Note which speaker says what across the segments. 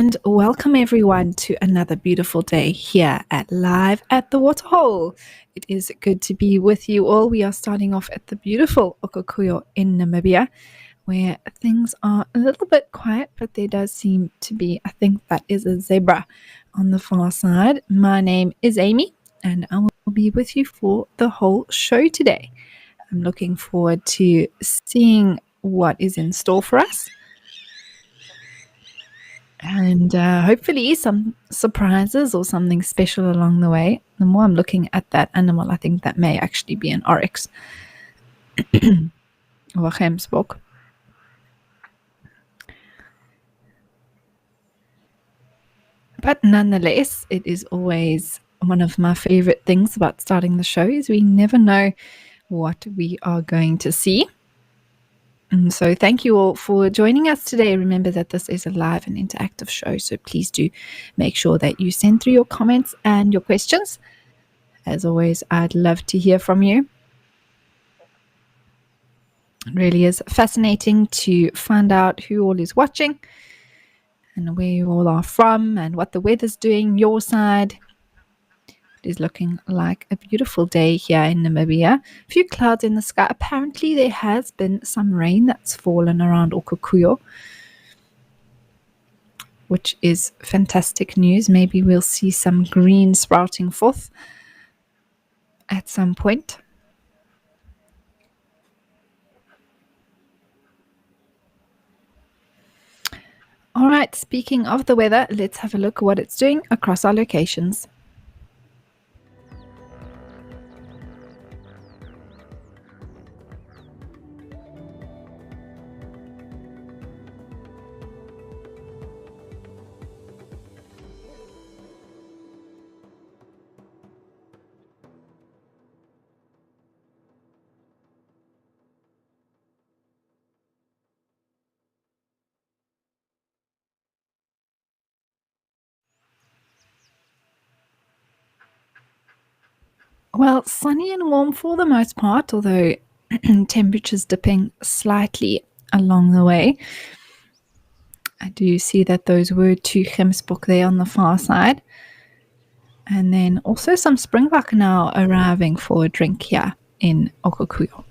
Speaker 1: and welcome everyone to another beautiful day here at Live at the Waterhole. It is good to be with you all. We are starting off at the beautiful Okukuyo in Namibia, where things are a little bit quiet, but there does seem to be, I think that is a zebra on the far side. My name is Amy, and I will be with you for the whole show today. I'm looking forward to seeing what is in store for us. And hopefully some surprises or something special along the way. The more I'm looking at that animal, I think that may actually be an oryx or a gemsbok. But nonetheless, it is always one of my favorite things about starting the show is we never know what we are going to see. And so thank you all for joining us today. Remember that this is a live and interactive show, so please do make sure that you send through your comments and your questions. As always, I'd love to hear from you. It really is fascinating to find out who all is watching and where you all are from and what the weather's doing your side. It is looking like a beautiful day here in Namibia. A few clouds in the sky. Apparently there has been some rain that's fallen around Okukuyo, which is fantastic news. Maybe we'll see some green sprouting forth at some point. All right, speaking of the weather, let's have a look at what it's doing across our locations. Well, sunny and warm for the most part, although temperatures dipping slightly along the way. I do see that those were two gemsbok there on the far side. And then also some springbok now arriving for a drink here in Okukuyo.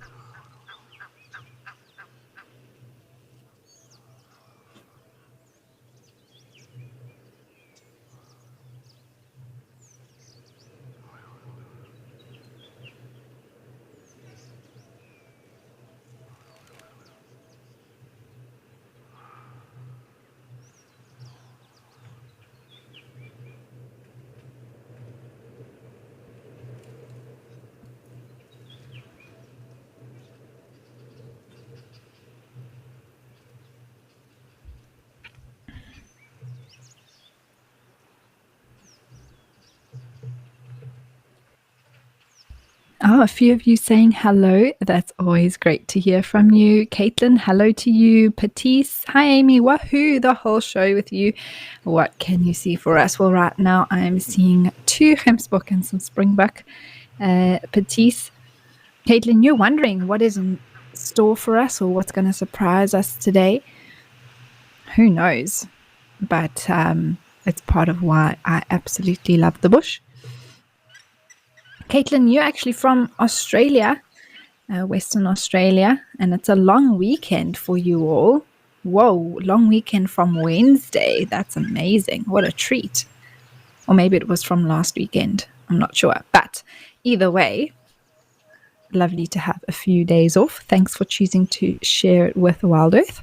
Speaker 1: Oh, a few of you saying hello. That's always great to hear from you. Caitlin, hello to you. Patisse, hi Amy, wahoo, the whole show with you. What can you see for us? Well, right now I'm seeing two gemsbok and some springbok. Patisse, Caitlin, you're wondering what is in store for us or what's going to surprise us today? Who knows? But it's part of why I absolutely love the bush. Caitlin, you're actually from Australia, Western Australia, and it's a long weekend for you all. Whoa, long weekend from Wednesday. That's amazing. What a treat. Or maybe it was from last weekend. I'm not sure. But either way, lovely to have a few days off. Thanks for choosing to share it with WildEarth.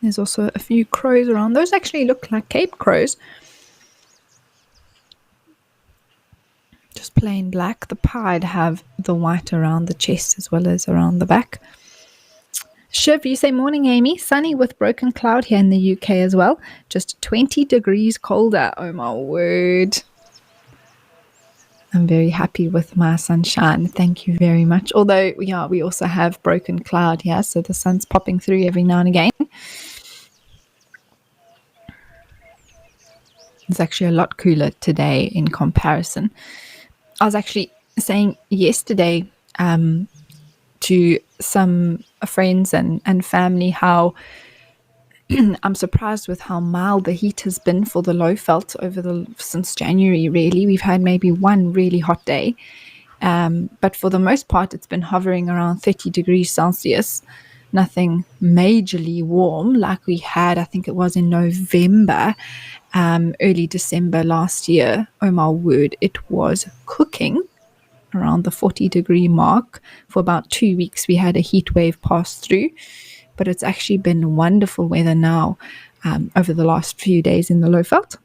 Speaker 1: There's also a few crows around. Those actually look like Cape crows. Just plain black. The pied have the white around the chest as well as around the back. Shiv, you say morning, Amy. Sunny with broken cloud here in the UK as well. Just 20 degrees colder. Oh my word. I'm very happy with my sunshine. Thank you very much. Although, yeah, we also have broken cloud here, so the sun's popping through every now and again. It's actually a lot cooler today in comparison. I was actually saying yesterday to some friends and family how I'm surprised with how mild the heat has been for the low felt since January. Really, we've had maybe one really hot day, but for the most part, it's been hovering around 30 degrees Celsius. Nothing majorly warm like we had. I think it was in November, early December last year. Oh my word, it was cooking around the 40-degree mark. For about 2 weeks, we had a heat wave pass through, but it's actually been wonderful weather now over the last few days in the low felt.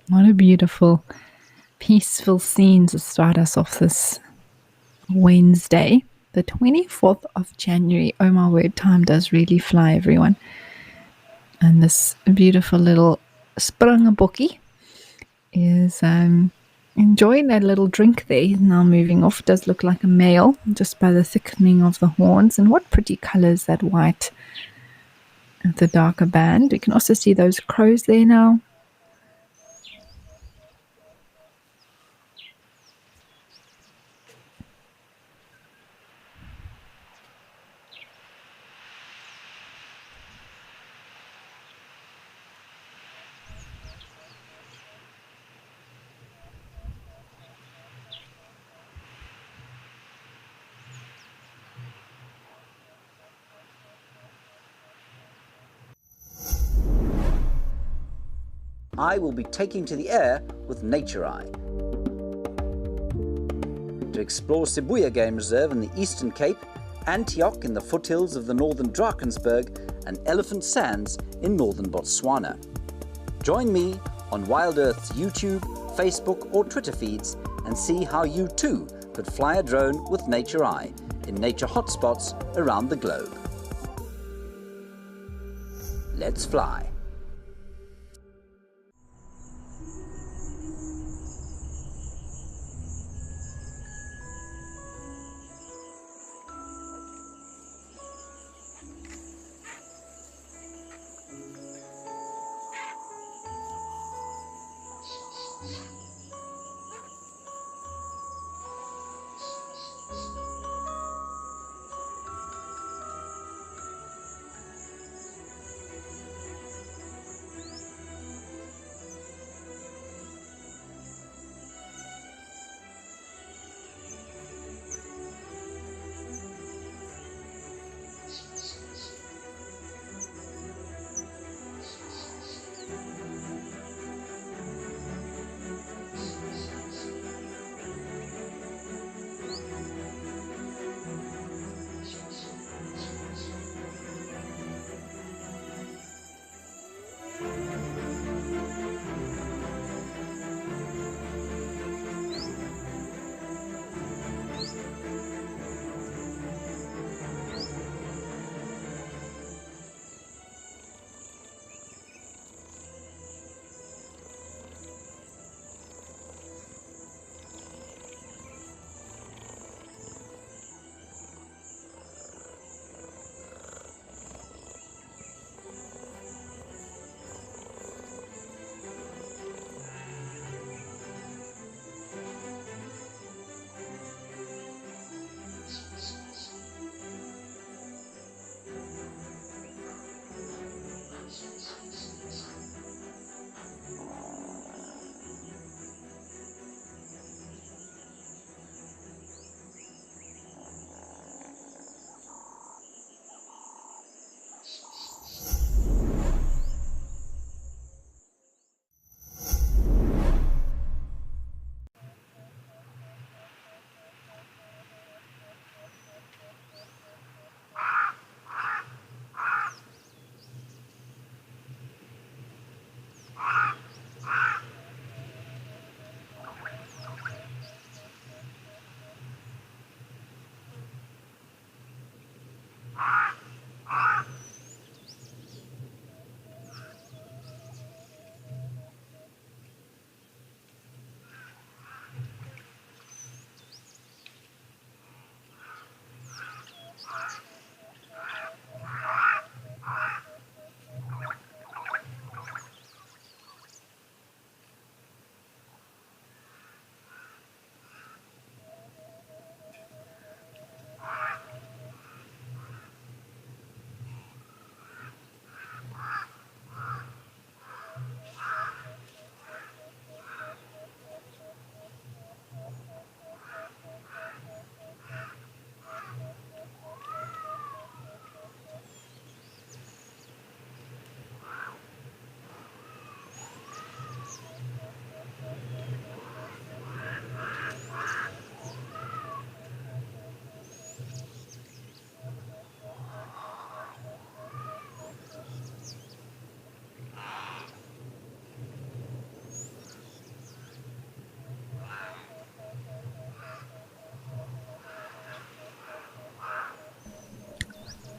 Speaker 1: What a beautiful, peaceful scene to start us off this Wednesday, the 24th of January. Oh my word, time does really fly, everyone. And this beautiful little Springbokkie is enjoying that little drink there. He's now moving off. Does look like a male just by the thickening of the horns. And what pretty colors that white with the darker band. We can also see those crows there now.
Speaker 2: I will be taking to the air with Nature Eye to explore Sibuya Game Reserve in the Eastern Cape, Antioch in the foothills of the northern Drakensberg, and Elephant Sands in northern Botswana. Join me on WildEarth's YouTube, Facebook or Twitter feeds and see how you too could fly a drone with Nature Eye in nature hotspots around the globe. Let's fly.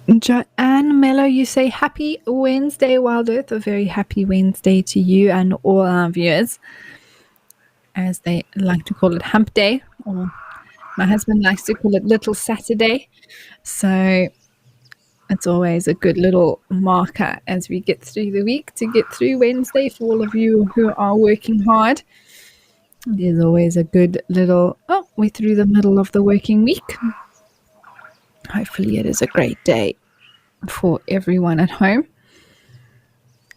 Speaker 1: Joanne Mello, you say happy Wednesday, WildEarth. A very happy Wednesday to you and all our viewers, as they like to call it, hump day, or my husband likes to call it Little Saturday. So it's always a good little marker as we get through the week to get through Wednesday for all of you who are working hard. There's always a good little, oh, we're through the middle of the working week. Hopefully, it is a great day for everyone at home.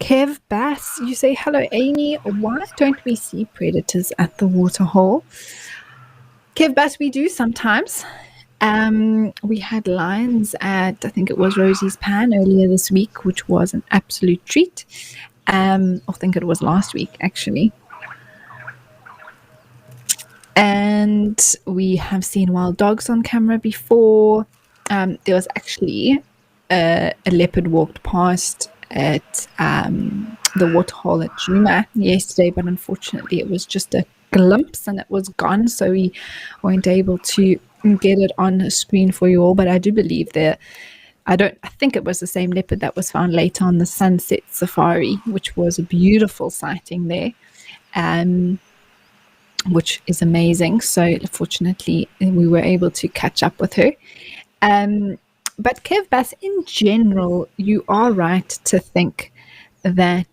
Speaker 1: Kev Bass, you say, hello, Amy. Why don't we see predators at the Waterhole? Kev Bass, we do sometimes. We had lions at, I think it was Rosie's Pan earlier this week, which was an absolute treat. I think it was last week, actually. And we have seen wild dogs on camera before. There was actually a leopard walked past at the Waterhole at Juma yesterday, but unfortunately it was just a glimpse and it was gone, so we weren't able to get it on a screen for you all. But I do believe I think it was the same leopard that was found later on the Sunset Safari, which was a beautiful sighting there, which is amazing. So fortunately we were able to catch up with her. But Kev Bass, in general, you are right to think that,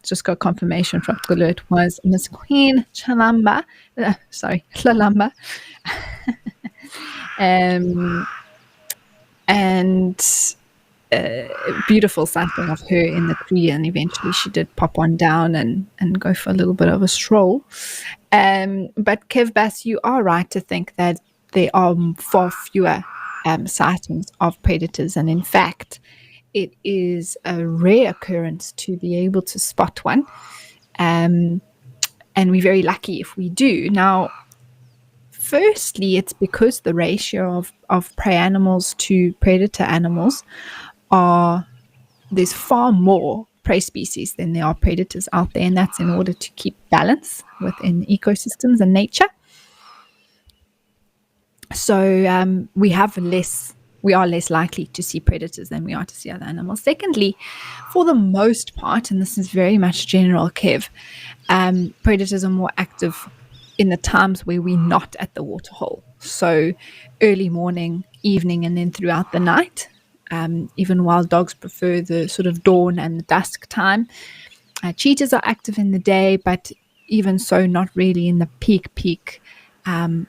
Speaker 1: just got confirmation from Gulu, it was Miss Queen Chalamba, Lalamba, and beautiful sighting of her in the tree, and eventually she did pop on down and go for a little bit of a stroll. But Kev Bass, you are right to think that there are far fewer sightings of predators, and in fact it is a rare occurrence to be able to spot one, and we're very lucky if we do. Now, firstly, it's because the ratio of prey animals to predator animals there's far more prey species than there are predators out there, and that's in order to keep balance within ecosystems and nature. So we are less likely to see predators than we are to see other animals. Secondly, for the most part, and this is very much general, Kev, predators are more active in the times where we're not at the Waterhole. So early morning, evening, and then throughout the night. Even wild dogs prefer the sort of dawn and the dusk time. Cheetahs are active in the day, but even so, not really in the peak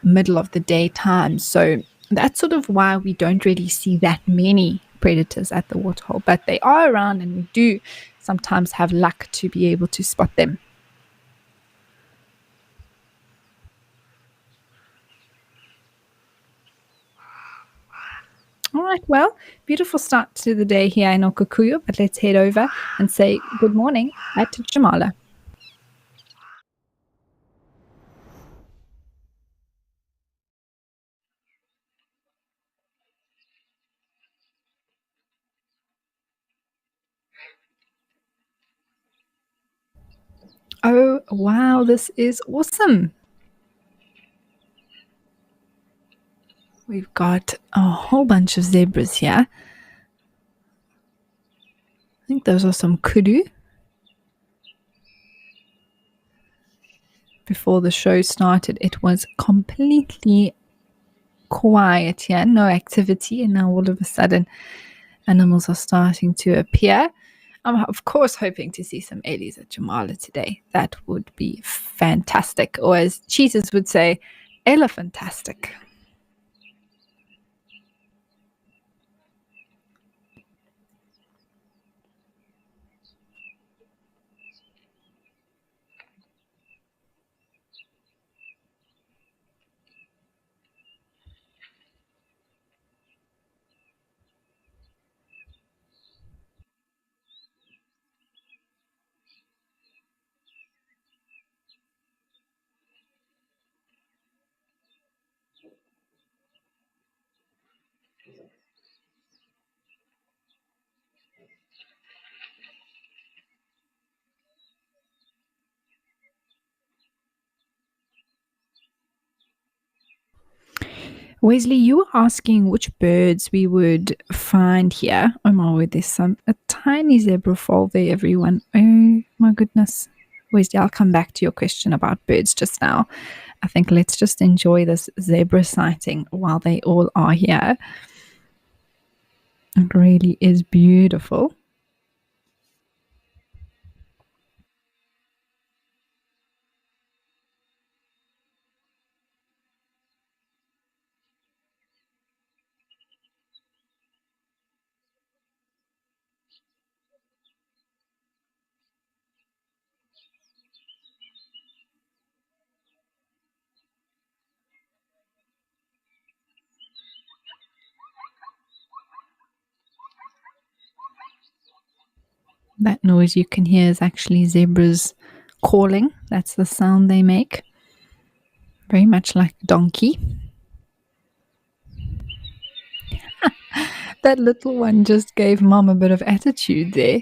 Speaker 1: middle of the day time. So that's sort of why we don't really see that many predators at the Waterhole, but they are around, and we do sometimes have luck to be able to spot them. All right, well, beautiful start to the day here in Okukuyu, but let's head over and say good morning at Jamala. Oh, wow, this is awesome. We've got a whole bunch of zebras here. I think those are some kudu. Before the show started, it was completely quiet here, no activity, and now all of a sudden animals are starting to appear. I'm of course hoping to see some Ailey's at Jamala today. That would be fantastic, or as cheetahs would say, elephantastic. Wesley, you were asking which birds we would find here. Oh my word, there's a tiny zebra foal there, everyone. Oh my goodness. Wesley, I'll come back to your question about birds just now. I think let's just enjoy this zebra sighting while they all are here. It really is beautiful. That noise you can hear is actually zebras calling. That's the sound they make. Very much like a donkey. That little one just gave mom a bit of attitude there.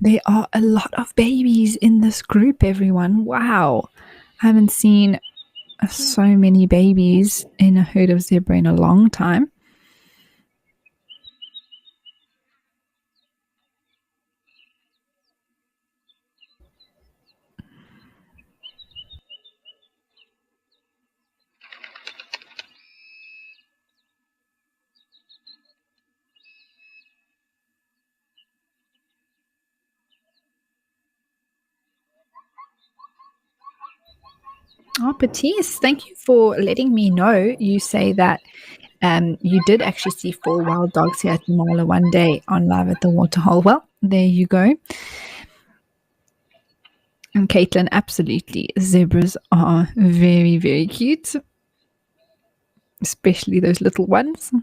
Speaker 1: There are a lot of babies in this group, everyone. Wow. I haven't seen so many babies in a herd of zebra in a long time. Oh, Patisse, thank you for letting me know. You say that you did actually see 4 wild dogs here at Marla one day on live at the Waterhole. Well, there you go. And Caitlin, absolutely. Zebras are very, very cute, especially those little ones.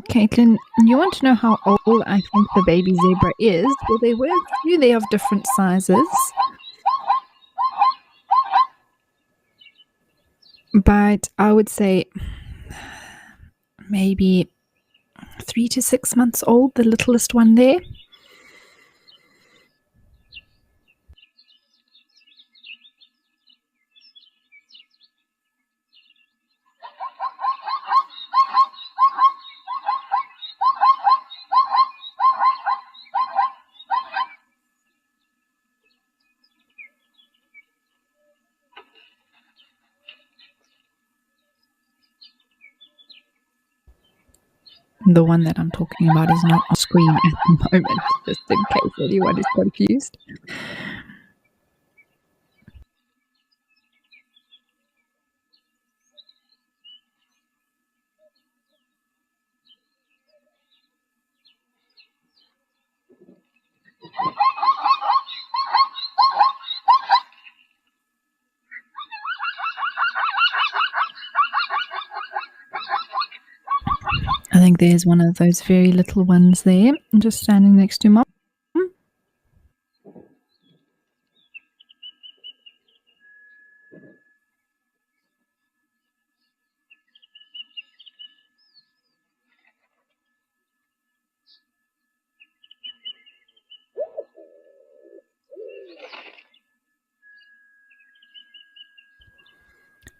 Speaker 1: Caitlin, you want to know how old I think the baby zebra is? Well, there were a few there of different sizes, but I would say maybe 3 to 6 months old, the littlest one there. The one that I'm talking about is not on screen at the moment, just in case anyone is confused. I think there's one of those very little ones there, just standing next to mom.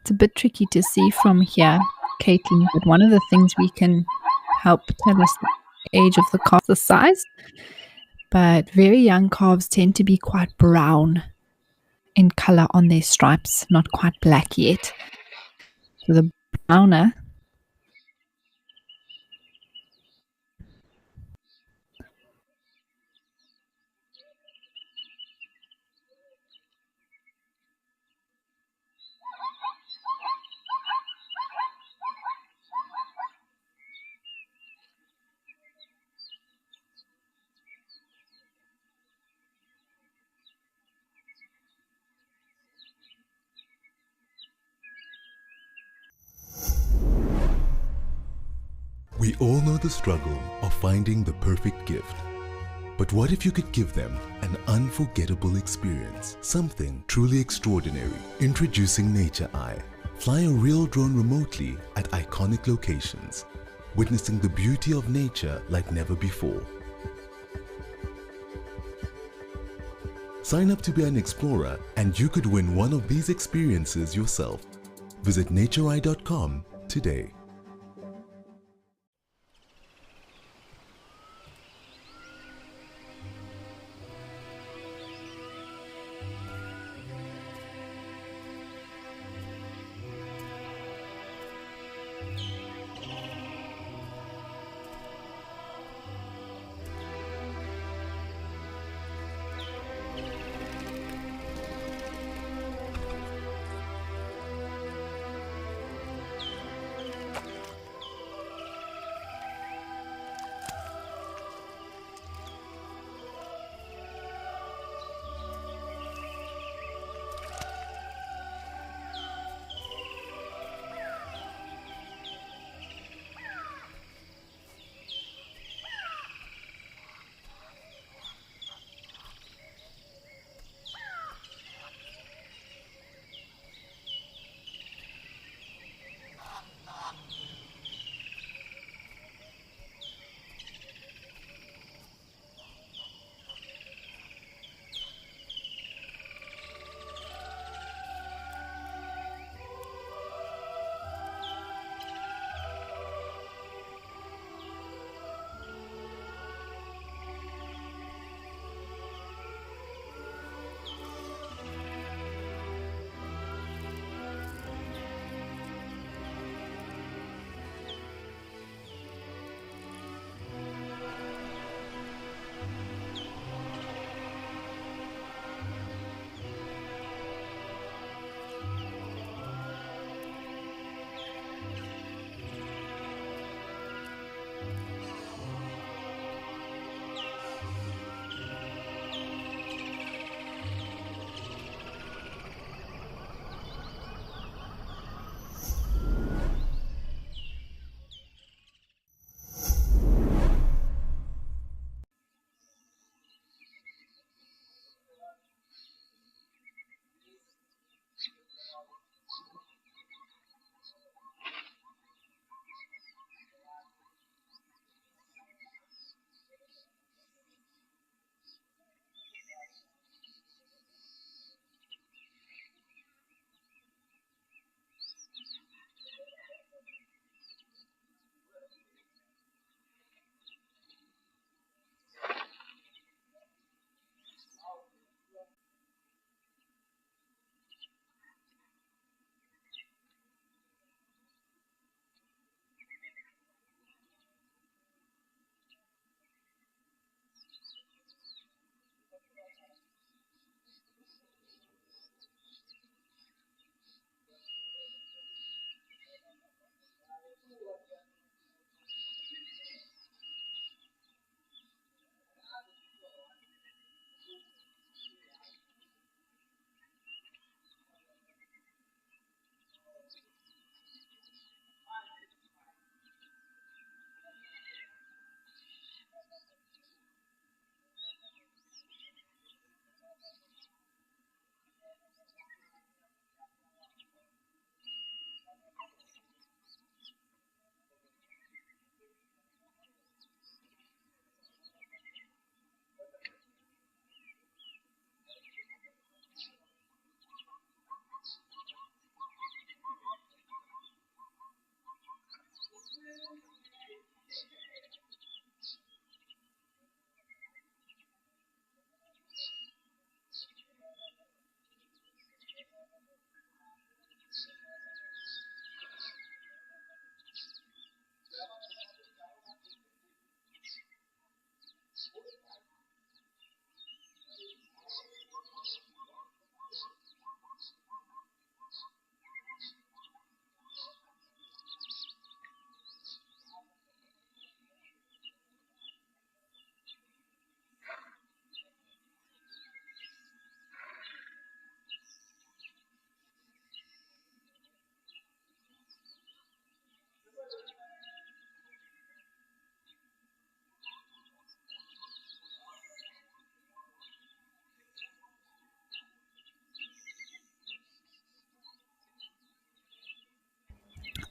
Speaker 1: It's a bit tricky to see from here, Caitlin, but one of the things we can help tell us the age of the calf, the size. But very young calves tend to be quite brown in color on their stripes, not quite black yet. So the browner.
Speaker 3: We all know the struggle of finding the perfect gift. But what if you could give them an unforgettable experience? Something truly extraordinary. Introducing Nature Eye. Fly a real drone remotely at iconic locations, witnessing the beauty of nature like never before. Sign up to be an explorer and you could win one of these experiences yourself. Visit natureeye.com today.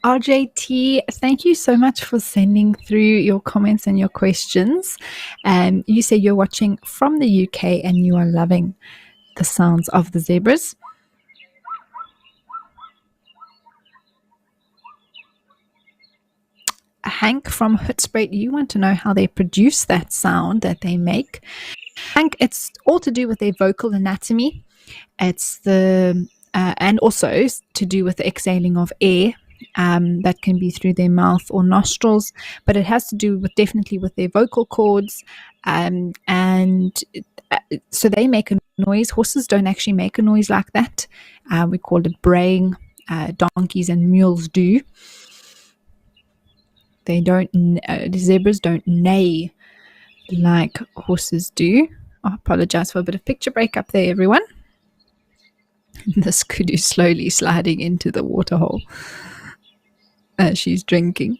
Speaker 1: RJT, thank you so much for sending through your comments and your questions. You say you're watching from the UK and you are loving the sounds of the zebras. Hank from Hoedspruit, you want to know how they produce that sound that they make. Hank, it's all to do with their vocal anatomy. It's and also to do with the exhaling of air. That can be through their mouth or nostrils, but it has to do with definitely with their vocal cords. And so they make a noise. Horses don't actually make a noise like that. We call it braying. Donkeys and mules do. They don't. The zebras don't neigh like horses do. I apologize for a bit of picture break up there, everyone. This kudu slowly sliding into the waterhole as she's drinking.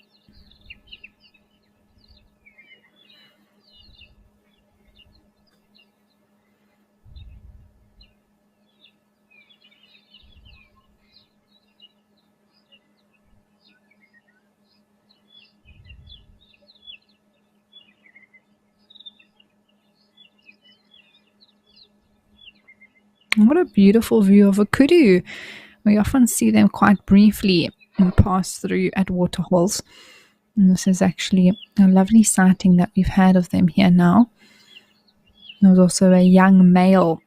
Speaker 1: What a beautiful view of a kudu. We often see them quite briefly and pass through at waterholes. And this is actually a lovely sighting that we've had of them here now. There was also a young male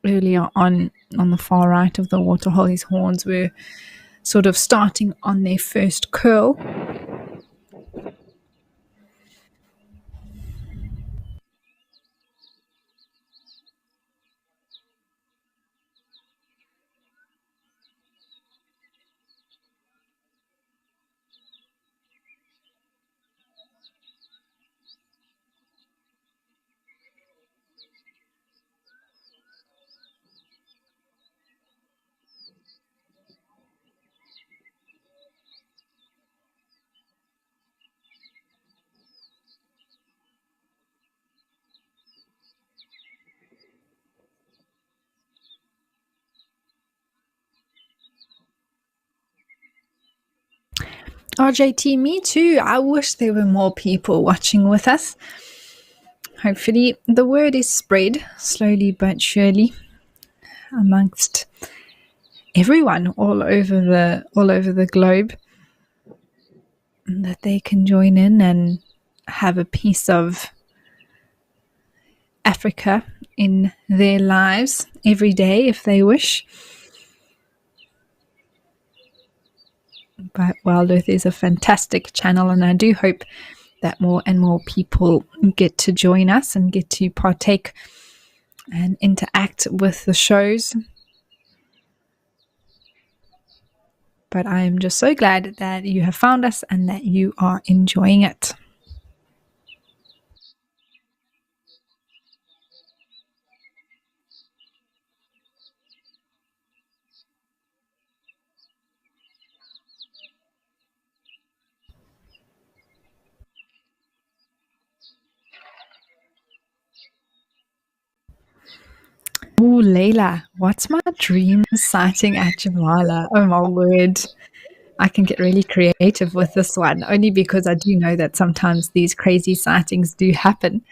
Speaker 1: earlier on the far right of the waterhole. His horns were sort of starting on their first curl. RJT, me too. I wish there were more people watching with us. Hopefully the word is spread slowly but surely amongst everyone all over the globe, that they can join in and have a piece of Africa in their lives every day if they wish. But WildEarth is a fantastic channel, and I do hope that more and more people get to join us and get to partake and interact with the shows. But I am just so glad that you have found us and that you are enjoying it. Oh, Layla, what's my dream sighting at Jamala? Oh my word. I can get really creative with this one, only because I do know that sometimes these crazy sightings do happen.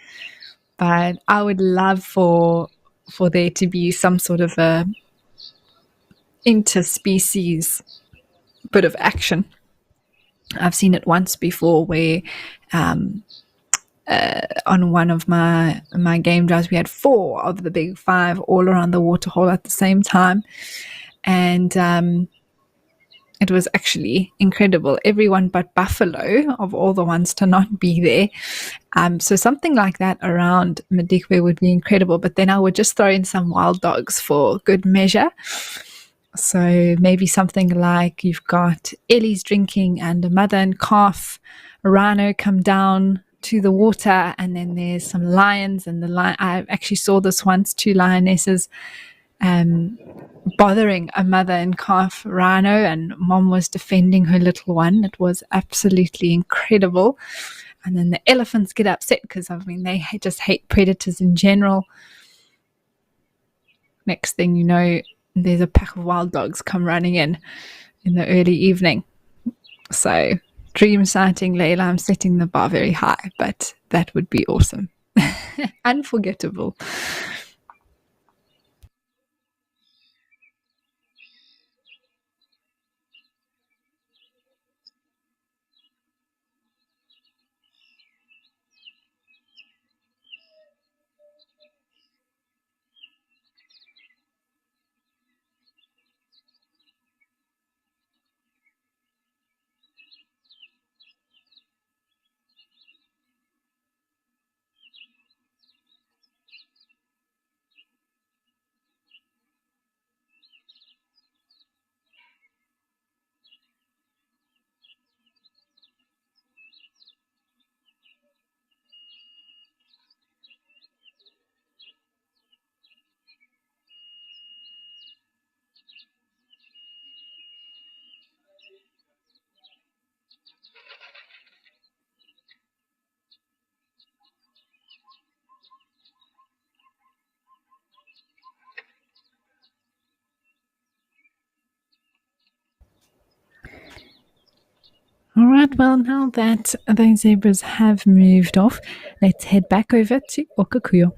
Speaker 1: But I would love for there to be some sort of a interspecies bit of action. I've seen it once before where on one of my game drives we had 4 of the big 5 all around the waterhole at the same time, and it was actually incredible. Everyone but Buffalo, of all the ones to not be there. So something like that around Madikwe would be incredible, but then I would just throw in some wild dogs for good measure. So maybe something like you've got Ellie's drinking and a mother and calf, a rhino come down to the water, and then there's some lions, and I actually saw this once, 2 lionesses bothering a mother and calf rhino, and mom was defending her little one. It was absolutely incredible. And then the elephants get upset because they just hate predators in general. Next thing you know, there's a pack of wild dogs come running in the early evening. So, dream sighting, Layla, I'm setting the bar very high, but that would be awesome. Unforgettable. All right, well, now that those zebras have moved off, let's head back over to Okakuyo.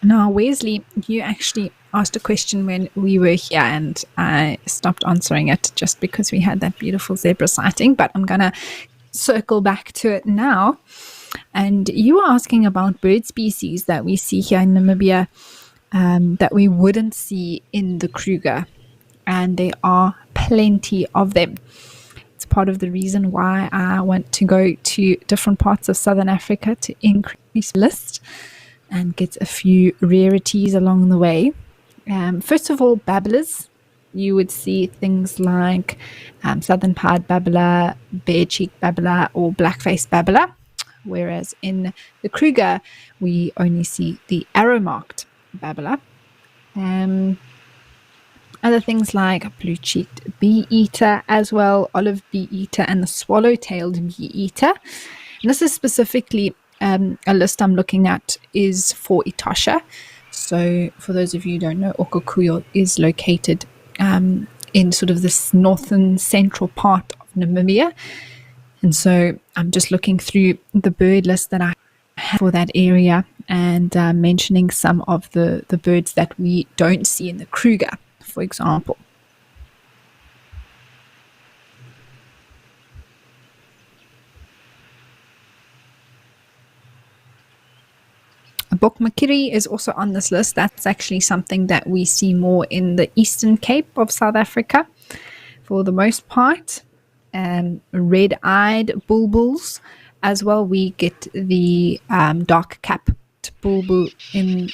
Speaker 1: Now, Wesley, you actually asked a question when we were here, and I stopped answering it just because we had that beautiful zebra sighting. But I'm going to circle back to it now. And you were asking about bird species that we see here in Namibia that we wouldn't see in the Kruger. And there are plenty of them. It's part of the reason why I want to go to different parts of Southern Africa to increase the list and get a few rarities along the way. First of all, babblers. You would see things like southern pied babbler, bare-cheeked babbler, or black-faced babbler. Whereas in the Kruger, we only see the arrow-marked babbler. Other things like blue-cheeked bee-eater as well, olive bee-eater, and the swallow-tailed bee-eater. And this is specifically a list I'm looking at is for Etosha. So for those of you who don't know, Okakuyo is located in sort of this northern central part of Namibia. And so I'm just looking through the bird list that I have for that area and mentioning some of the birds that we don't see in the Kruger, for example. Bokmakiri is also on this list. That's actually something that we see more in the Eastern Cape of South Africa for the most part. Red-eyed bulbuls as well. We get the dark-capped bulbul in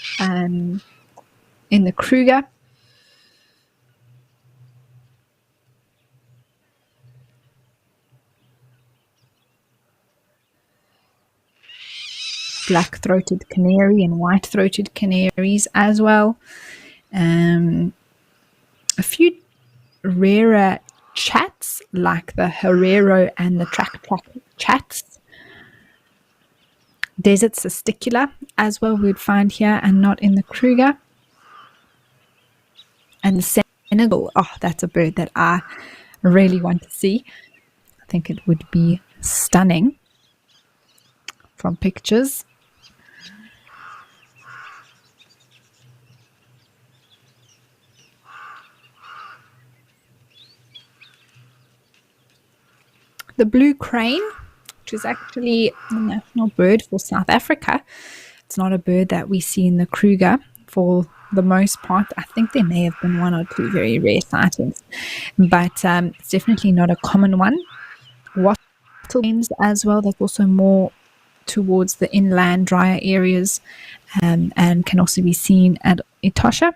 Speaker 1: the Kruger. Black-throated canary and white-throated canaries as well. A few rarer chats like the Herero and the track chats. Desert cysticula as well we'd find here and not in the Kruger. And the Senegal, oh, that's a bird that I really want to see. I think it would be stunning from pictures. The blue crane, which is actually the national bird for South Africa. It's not a bird that we see in the Kruger for the most part. I think there may have been one or two very rare sightings, but it's definitely not a common one. Wattle cranes as well, that's also more towards the inland drier areas and can also be seen at Etosha.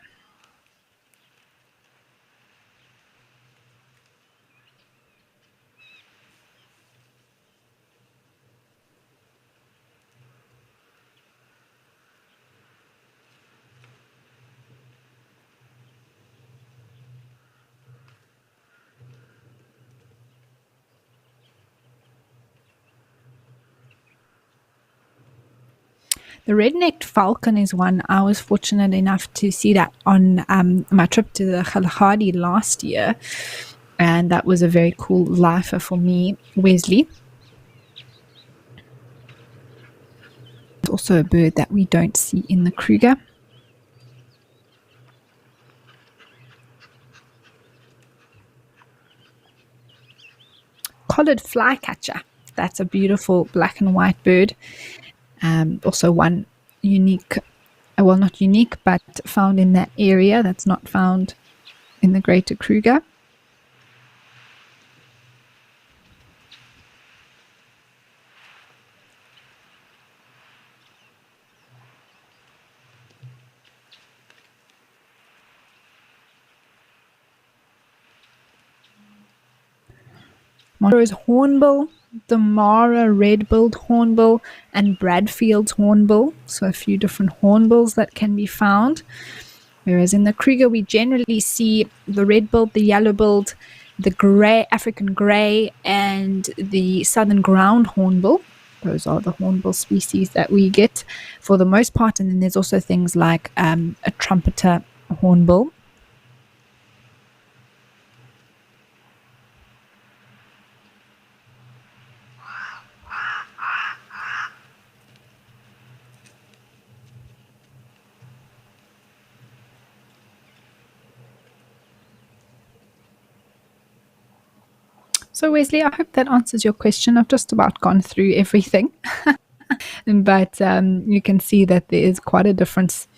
Speaker 1: The red-necked falcon is one. I was fortunate enough to see that on my trip to the Kalahari last year, and that was a very cool lifer for me, Wesley. It's also a bird that we don't see in the Kruger. Collared flycatcher. That's a beautiful black and white bird. Also one unique, well, not unique, but found in that area that's not found in the Greater Kruger. Monroe's hornbill, Damara red-billed hornbill, and Bradfield's hornbill. So a few different hornbills that can be found. Whereas in the Kruger, we generally see the red-billed, the yellow-billed, the grey, African grey, and the southern ground hornbill. Those are the hornbill species that we get for the most part. And then there's also things like a trumpeter hornbill. So Wesley, I hope that answers your question. I've just about gone through everything. But you can see that there is quite a difference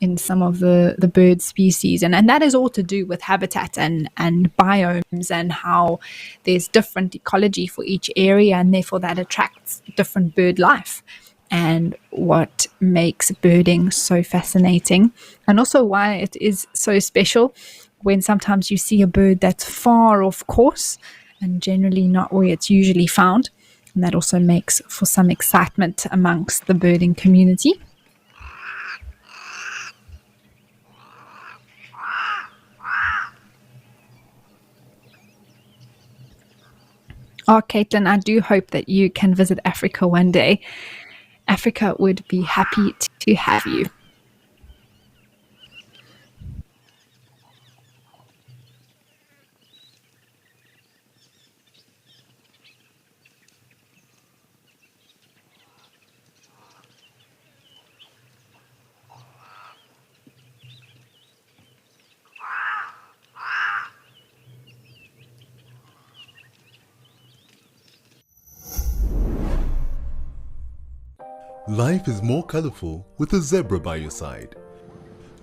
Speaker 1: in some of the bird species. And that is all to do with habitat and biomes, and how there's different ecology for each area, and therefore that attracts different bird life, and what makes birding so fascinating, and also why it is so special when sometimes you see a bird that's far off course and generally not where it's usually found. And that also makes for some excitement amongst the birding community. Oh, Caitlin, I do hope that you can visit Africa one day. Africa would be happy to have you.
Speaker 3: Life is more colorful with a zebra by your side.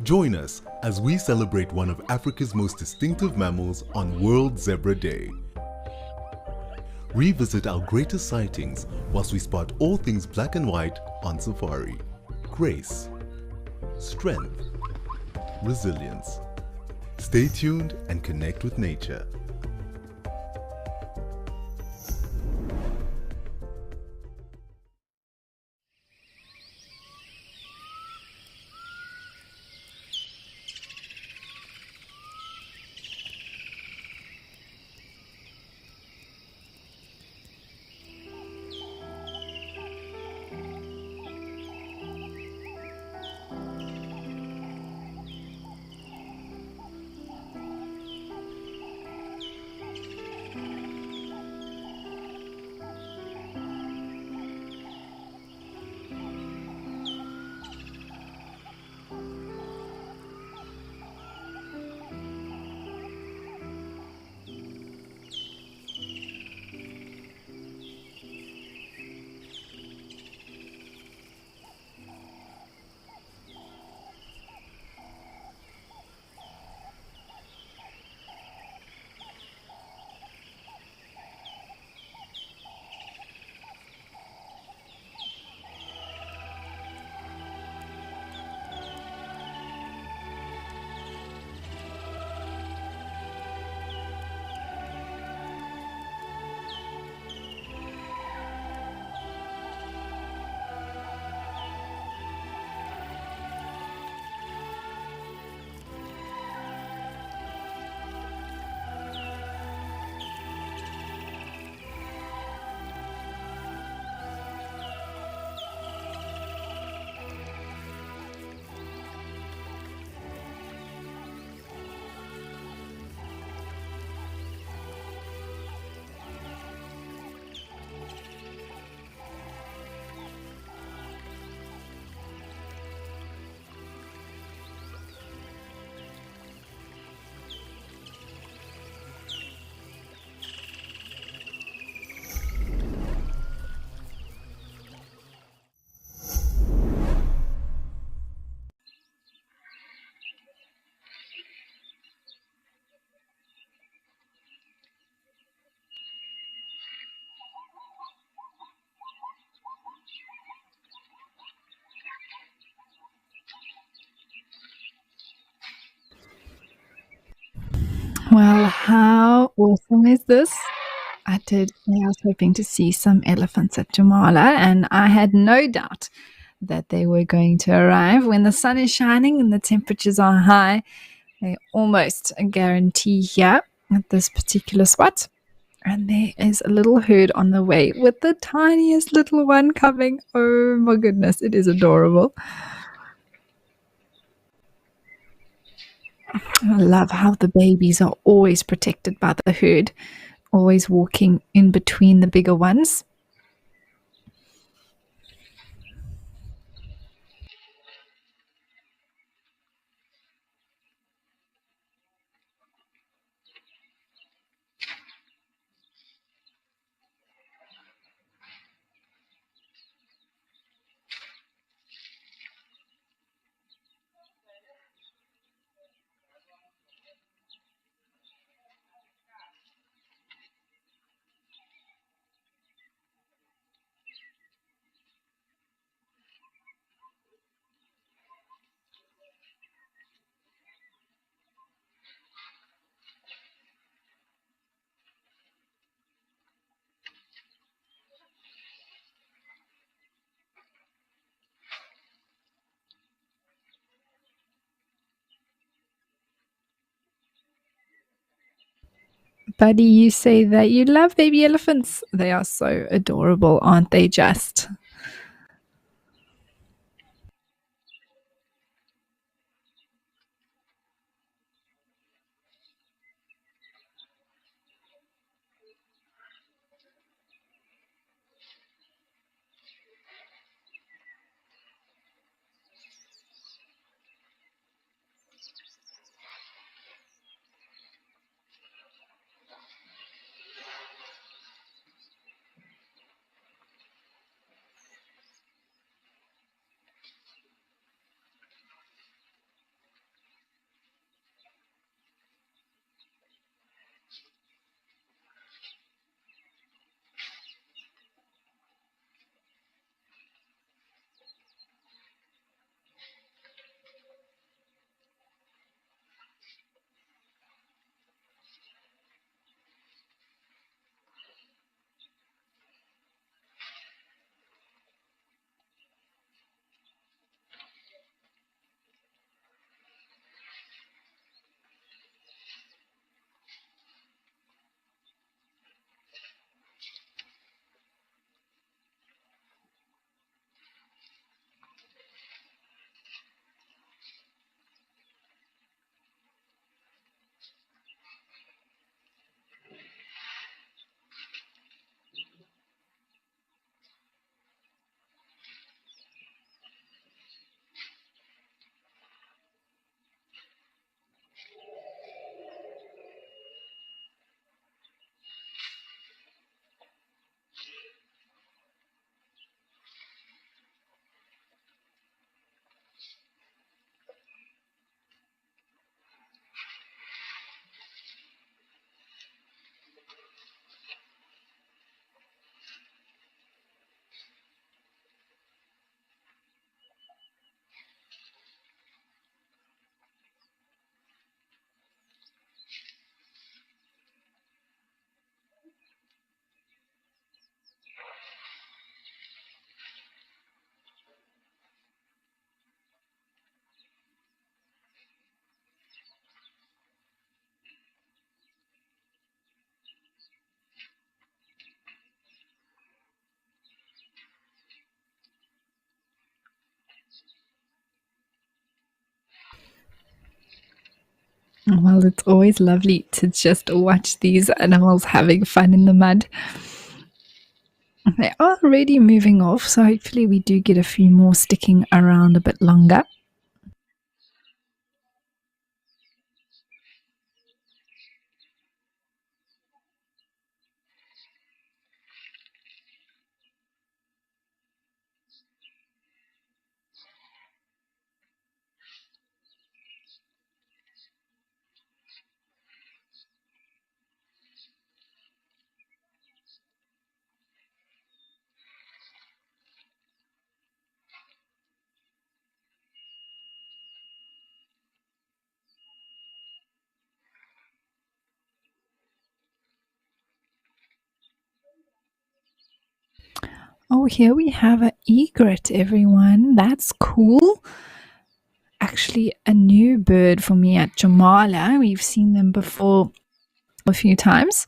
Speaker 3: Join us as we celebrate one of Africa's most distinctive mammals on World Zebra Day. Revisit our greatest sightings whilst we spot all things black and white on safari. Grace, strength, resilience. Stay tuned and connect with nature.
Speaker 1: Well, how awesome is this? I did say I was hoping to see some elephants at Jamala, and I had no doubt that they were going to arrive. When the sun is shining and the temperatures are high, they almost a guarantee here at this particular spot. And there is a little herd on the way with the tiniest little one coming. Oh my goodness, it is adorable. I love how the babies are always protected by the herd, always walking in between the bigger ones. Buddy, you say that you love baby elephants. They are so adorable, aren't they just? Well, it's always lovely to just watch these animals having fun in the mud. They are already moving off, so hopefully we do get a few more sticking around a bit longer. Oh, here we have an egret, everyone. That's cool. Actually, a new bird for me at Jamala. We've seen them before a few times.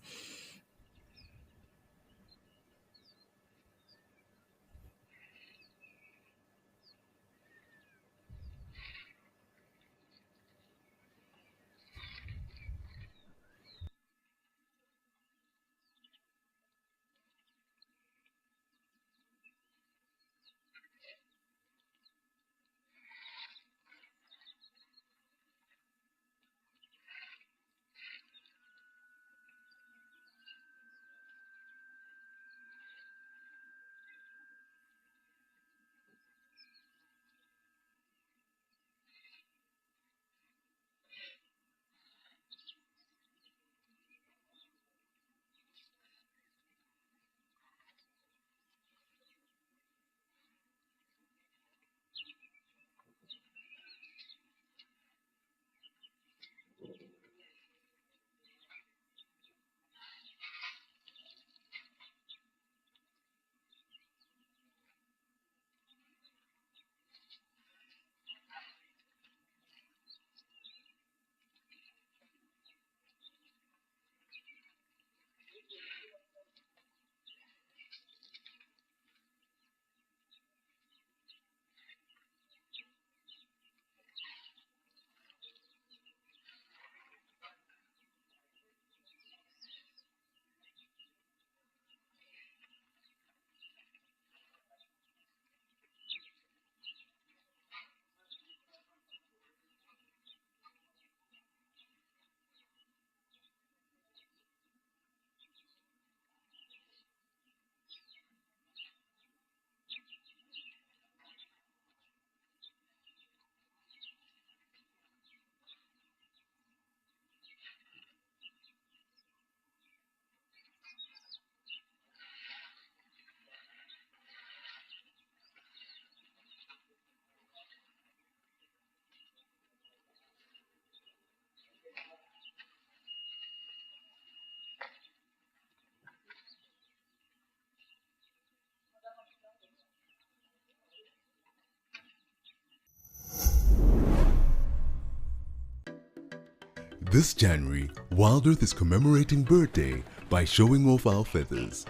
Speaker 3: This January, WildEarth is commemorating Bird Day by showing off our feathers.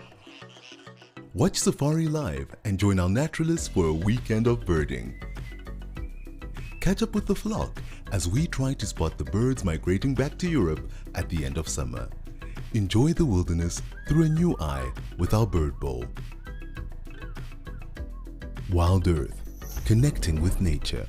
Speaker 3: Watch Safari live and join our naturalists for a weekend of birding. Catch up with the flock as we try to spot the birds migrating back to Europe at the end of summer. Enjoy the wilderness through a new eye with our bird bowl. WildEarth, connecting with nature.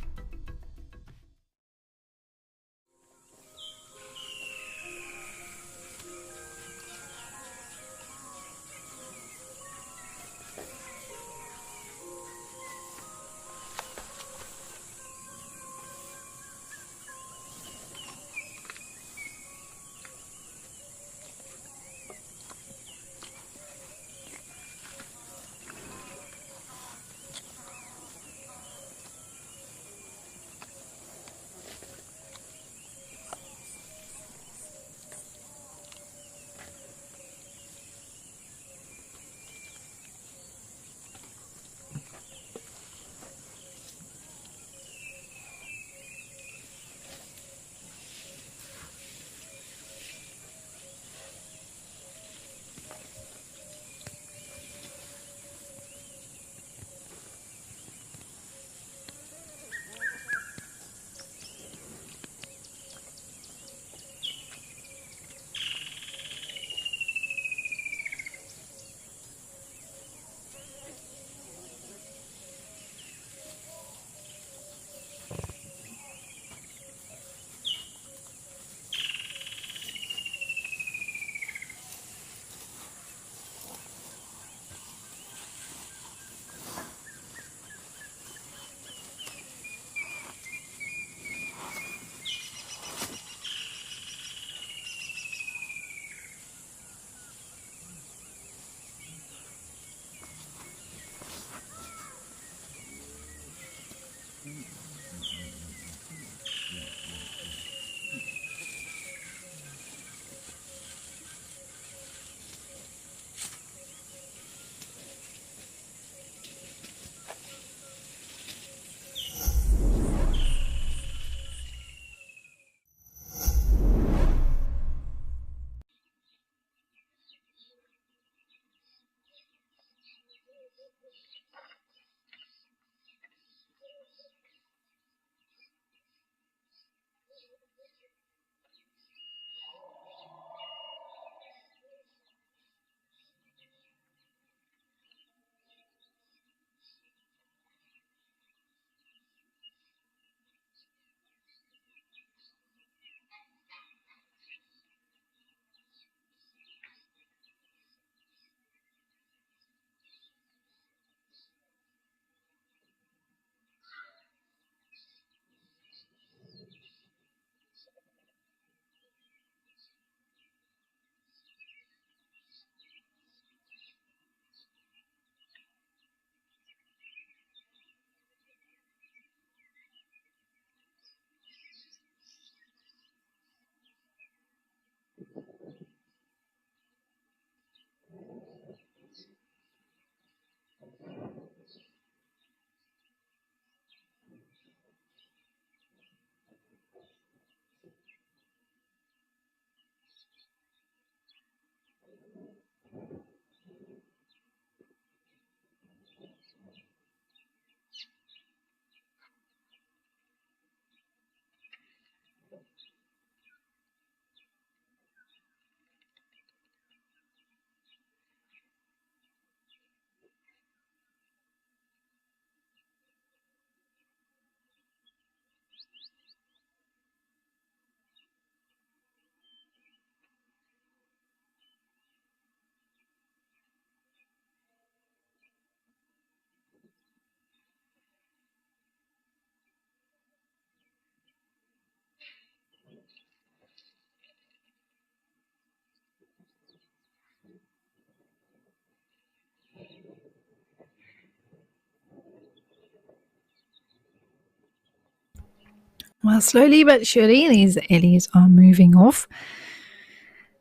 Speaker 1: Well, slowly but surely, these Ellies are moving off.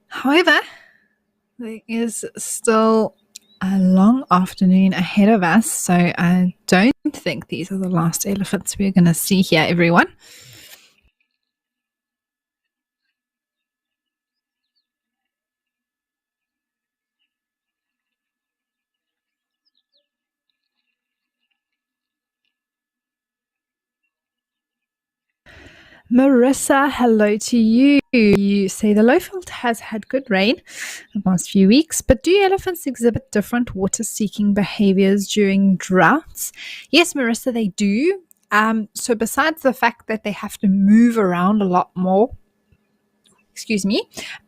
Speaker 1: However, there is still a long afternoon ahead of us, so I don't think these are the last elephants we're going to see here, everyone. Marissa, hello to you. You say the Lowveld has had good rain the past few weeks, but do elephants exhibit different water-seeking behaviors during droughts? Yes, Marissa, they do. So besides the fact that they have to move around a lot more,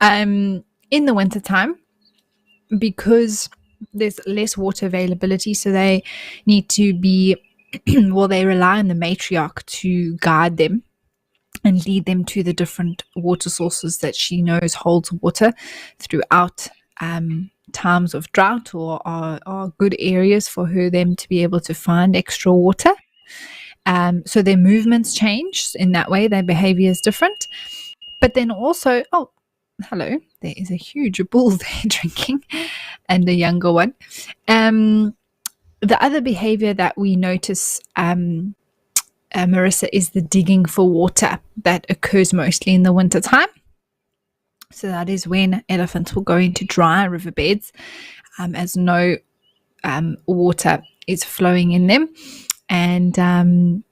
Speaker 1: in the wintertime, because there's less water availability, so they need to be, well, they rely on the matriarch to guide them and lead them to the different water sources that she knows holds water throughout times of drought, or are good areas for them to be able to find extra water. So their movements change in that way, their behavior is different. But then also, oh, hello, there is a huge bull there drinking, and a younger one. The other behavior that we notice, Marissa, is the digging for water that occurs mostly in the wintertime. So that is when elephants will go into dry riverbeds, as no water is flowing in them, and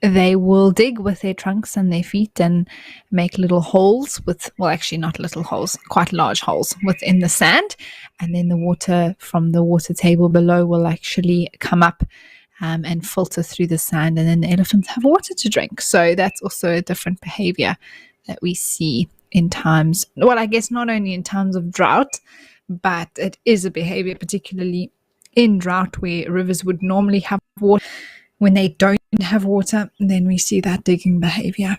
Speaker 1: they will dig with their trunks and their feet and make little holes with, well, actually not little holes, quite large holes within the sand, and then the water from the water table below will actually come up and filter through the sand, and then the elephants have water to drink. So that's also a different behavior that we see in times, well, I guess not only in times of drought, but it is a behavior particularly in drought where rivers would normally have water. When they don't have water, then we see that digging behavior.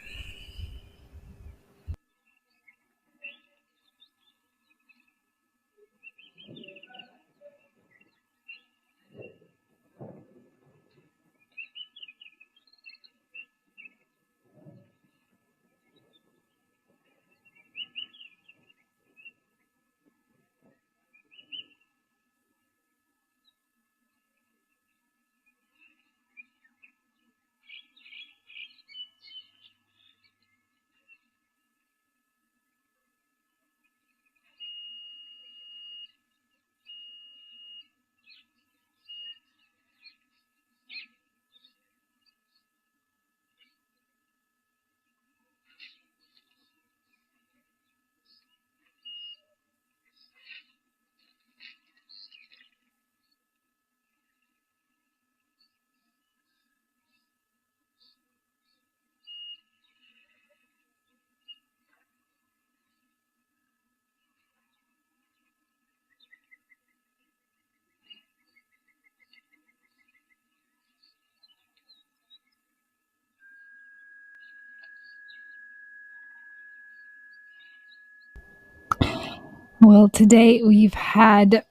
Speaker 1: Well, today we've had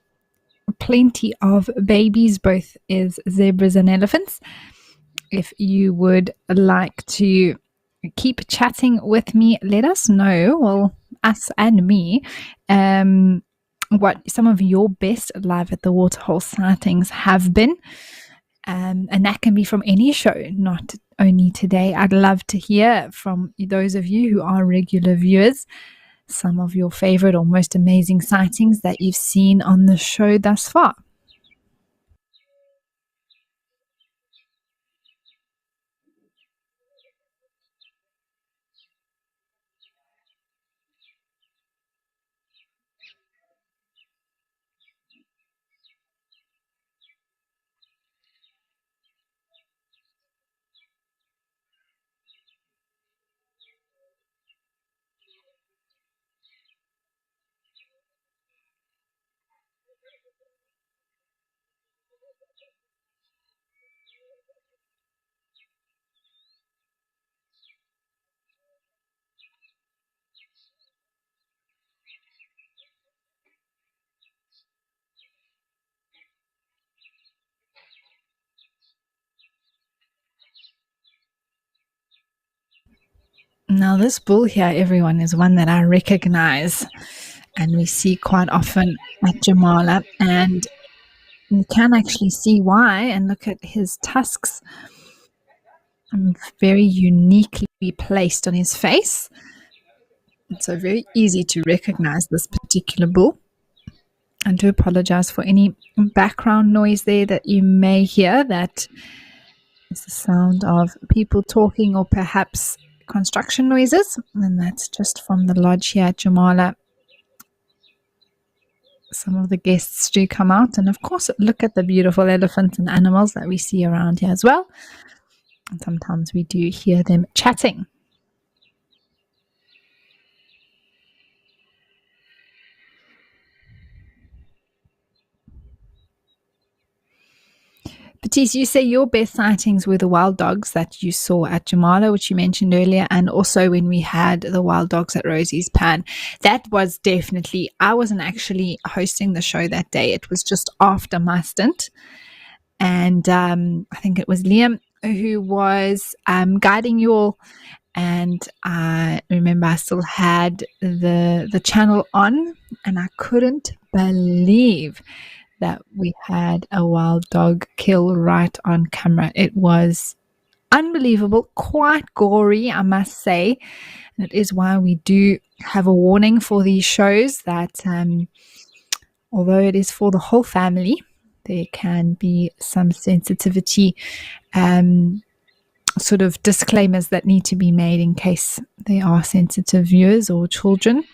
Speaker 1: plenty of babies, both as zebras and elephants. If you would like to keep chatting with me, let us know. Well, us and me what some of your best live at the Waterhole sightings have been. And that can be from any show, not only today. I'd love to hear from those of you who are regular viewers some of your favorite or most amazing sightings that you've seen on the show thus far. Now, this bull here, everyone, is one that I recognize and we see quite often at Jamala. And you can actually see why and look at his tusks, very uniquely placed on his face. It's so very easy to recognize this particular bull. I do apologize for any background noise there that you may hear. That is the sound of people talking or perhaps construction noises, and that's just from the lodge here at Jamala. Some of the guests do come out, and of course, look at the beautiful elephants and animals that we see around here as well. And sometimes we do hear them chatting. Patisse, you say your best sightings were the wild dogs that you saw at Jamala, which you mentioned earlier, and also when we had the wild dogs at Rosie's Pan. That was definitely, I wasn't actually hosting the show that day. It was just after my stint. And I think it was Liam who was guiding you all. And I remember I still had the channel on, and I couldn't believe that we had a wild dog kill right on camera. It was unbelievable, quite gory, I must say. And it is why we do have a warning for these shows that although it is for the whole family, there can be some sensitivity sort of disclaimers that need to be made in case there are sensitive viewers or children.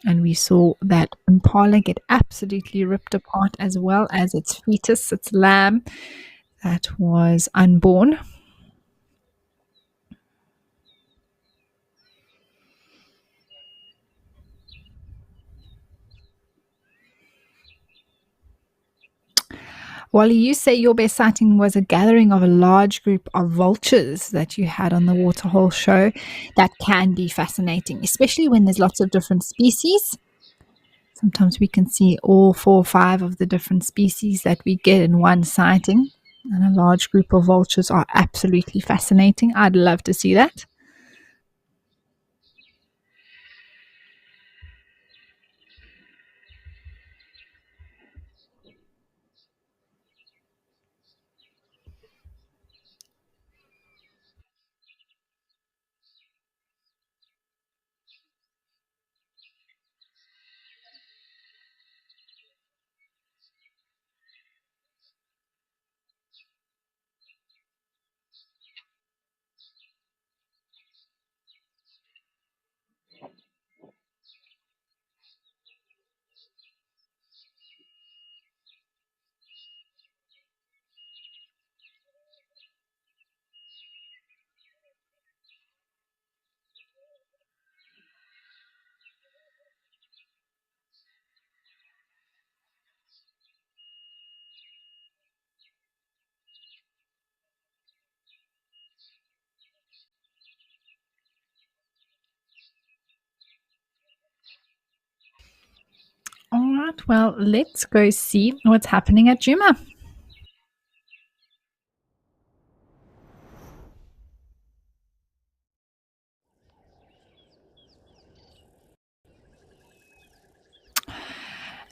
Speaker 1: And we saw that impala get absolutely ripped apart, as well as its fetus, its lamb that was unborn. Wally, you say your best sighting was a gathering of a large group of vultures that you had on the Waterhole show. That can be fascinating, especially when there's lots of different species. Sometimes we can see all 4 or 5 of the different species that we get in one sighting. And a large group of vultures are absolutely fascinating. I'd love to see that. All right, well, let's go see what's happening at Juma.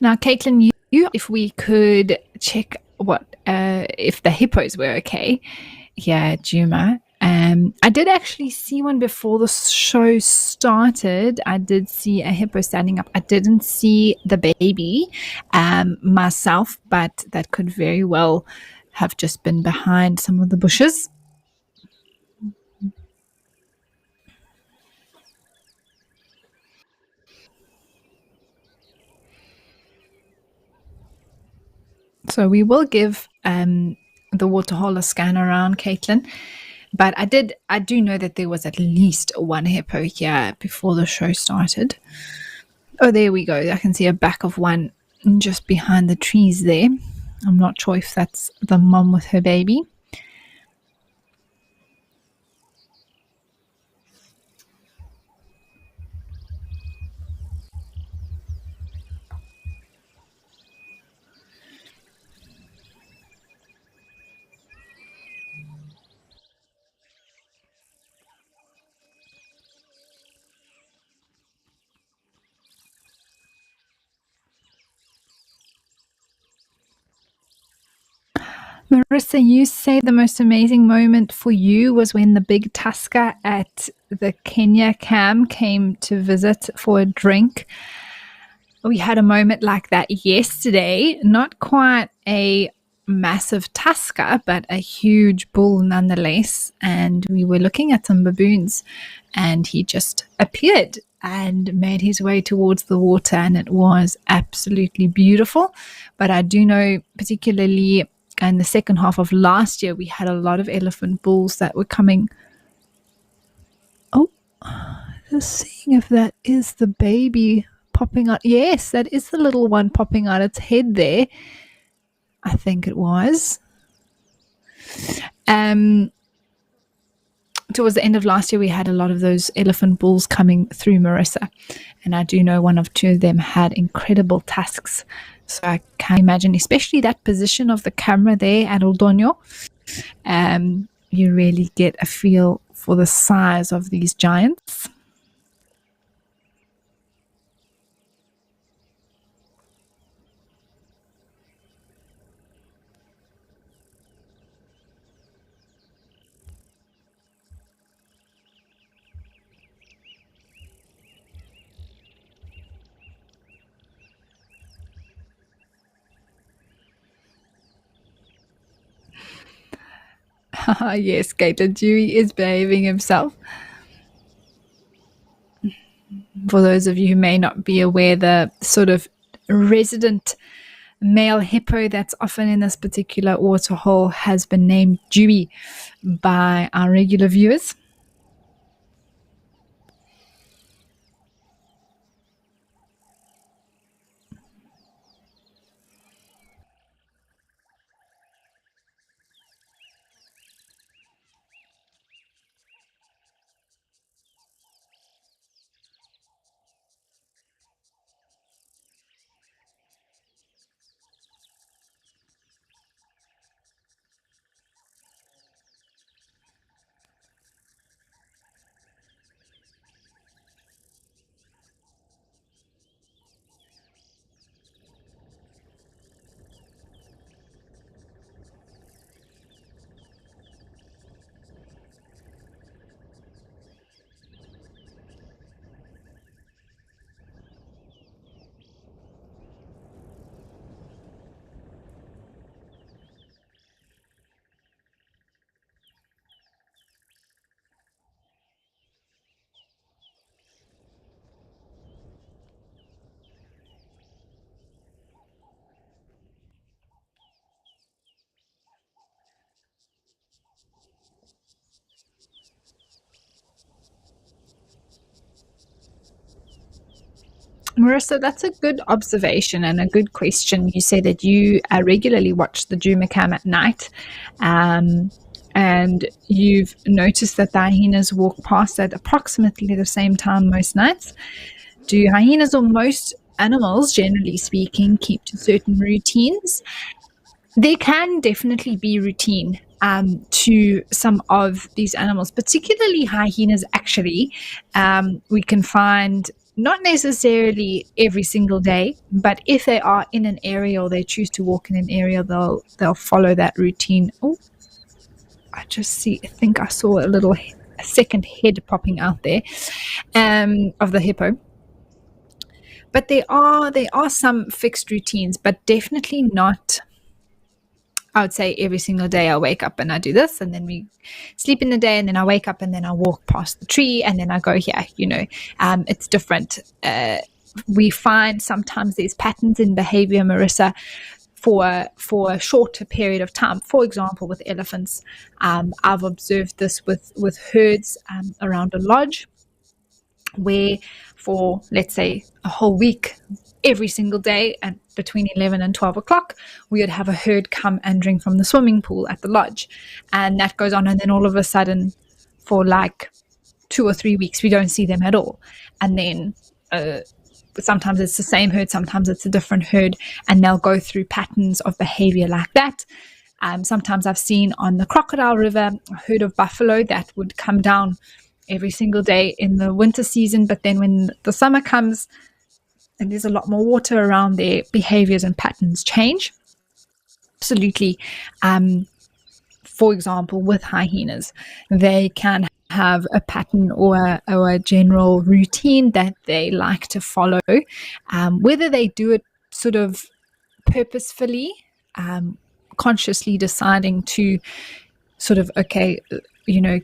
Speaker 1: Now, Caitlin, if we could check if the hippos were okay. Yeah, Juma. I did actually see one before the show started. I did see a hippo standing up. I didn't see the baby myself, but that could very well have just been behind some of the bushes. So we will give the Waterhole a scan around, Caitlin. But I do know that there was at least one hippo here before the show started. Oh, there we go. I can see a back of one just behind the trees there. I'm not sure if that's the mom with her baby. Marissa, you say the most amazing moment for you was when the big tusker at the Kenya Cam came to visit for a drink. We had a moment like that yesterday. Not quite a massive tusker, but a huge bull nonetheless. And we were looking at some baboons, and he just appeared and made his way towards the water, and it was absolutely beautiful. But I do know, particularly in the second half of last year, we had a lot of elephant bulls that were coming. Oh, just seeing if that is the baby popping out. Yes, that is the little one popping out its head there. I think it was. Towards the end of last year, we had a lot of those elephant bulls coming through, Marissa. And I do know one of two of them had incredible tusks. So I can imagine, especially that position of the camera there at Oldonyo, you really get a feel for the size of these giants. Yes, Caitlin, Dewey is behaving himself. For those of you who may not be aware, the sort of resident male hippo that's often in this particular waterhole has been named Dewey by our regular viewers. Marissa, that's a good observation and a good question. You say that you regularly watch the Jumacam at night, and you've noticed that the hyenas walk past at approximately the same time most nights. Do hyenas or most animals, generally speaking, keep to certain routines? There can definitely be routine to some of these animals, particularly hyenas. Actually, we can find not necessarily every single day, but if they are in an area or they choose to walk in an area, they'll follow that routine. Oh, I think I saw a second head popping out there of the hippo. But there are some fixed routines, but definitely not. I would say every single day I wake up and I do this, and then we sleep in the day, and then I wake up and then I walk past the tree, and then I go here. It's different. We find sometimes there's patterns in behavior, Marissa, for a shorter period of time. For example, with elephants, I've observed this with herds around a lodge, where for, let's say, a whole week, every single day at between 11 and 12 o'clock, we would have a herd come and drink from the swimming pool at the lodge. And that goes on. And then all of a sudden, for like 2 or 3 weeks, we don't see them at all. And then sometimes it's the same herd, sometimes it's a different herd, and they'll go through patterns of behavior like that. Sometimes I've seen on the Crocodile River a herd of buffalo that would come down every single day in the winter season, but then when the summer comes and there's a lot more water around, their behaviors and patterns change. Absolutely. For example, with hyenas, they can have a pattern or a general routine that they like to follow. Whether they do it sort of purposefully, consciously deciding to sort of, okay,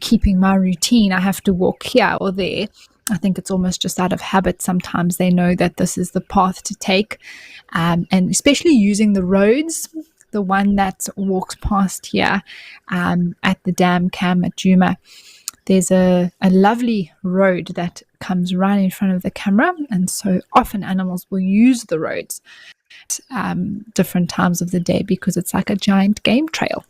Speaker 1: keeping my routine, I have to walk here or there. I think it's almost just out of habit. Sometimes they know that this is the path to take, and especially using the roads. The one that walks past here at the dam cam at Juma, there's a lovely road that comes right in front of the camera, and so often animals will use the roads at different times of the day because it's like a giant game trail.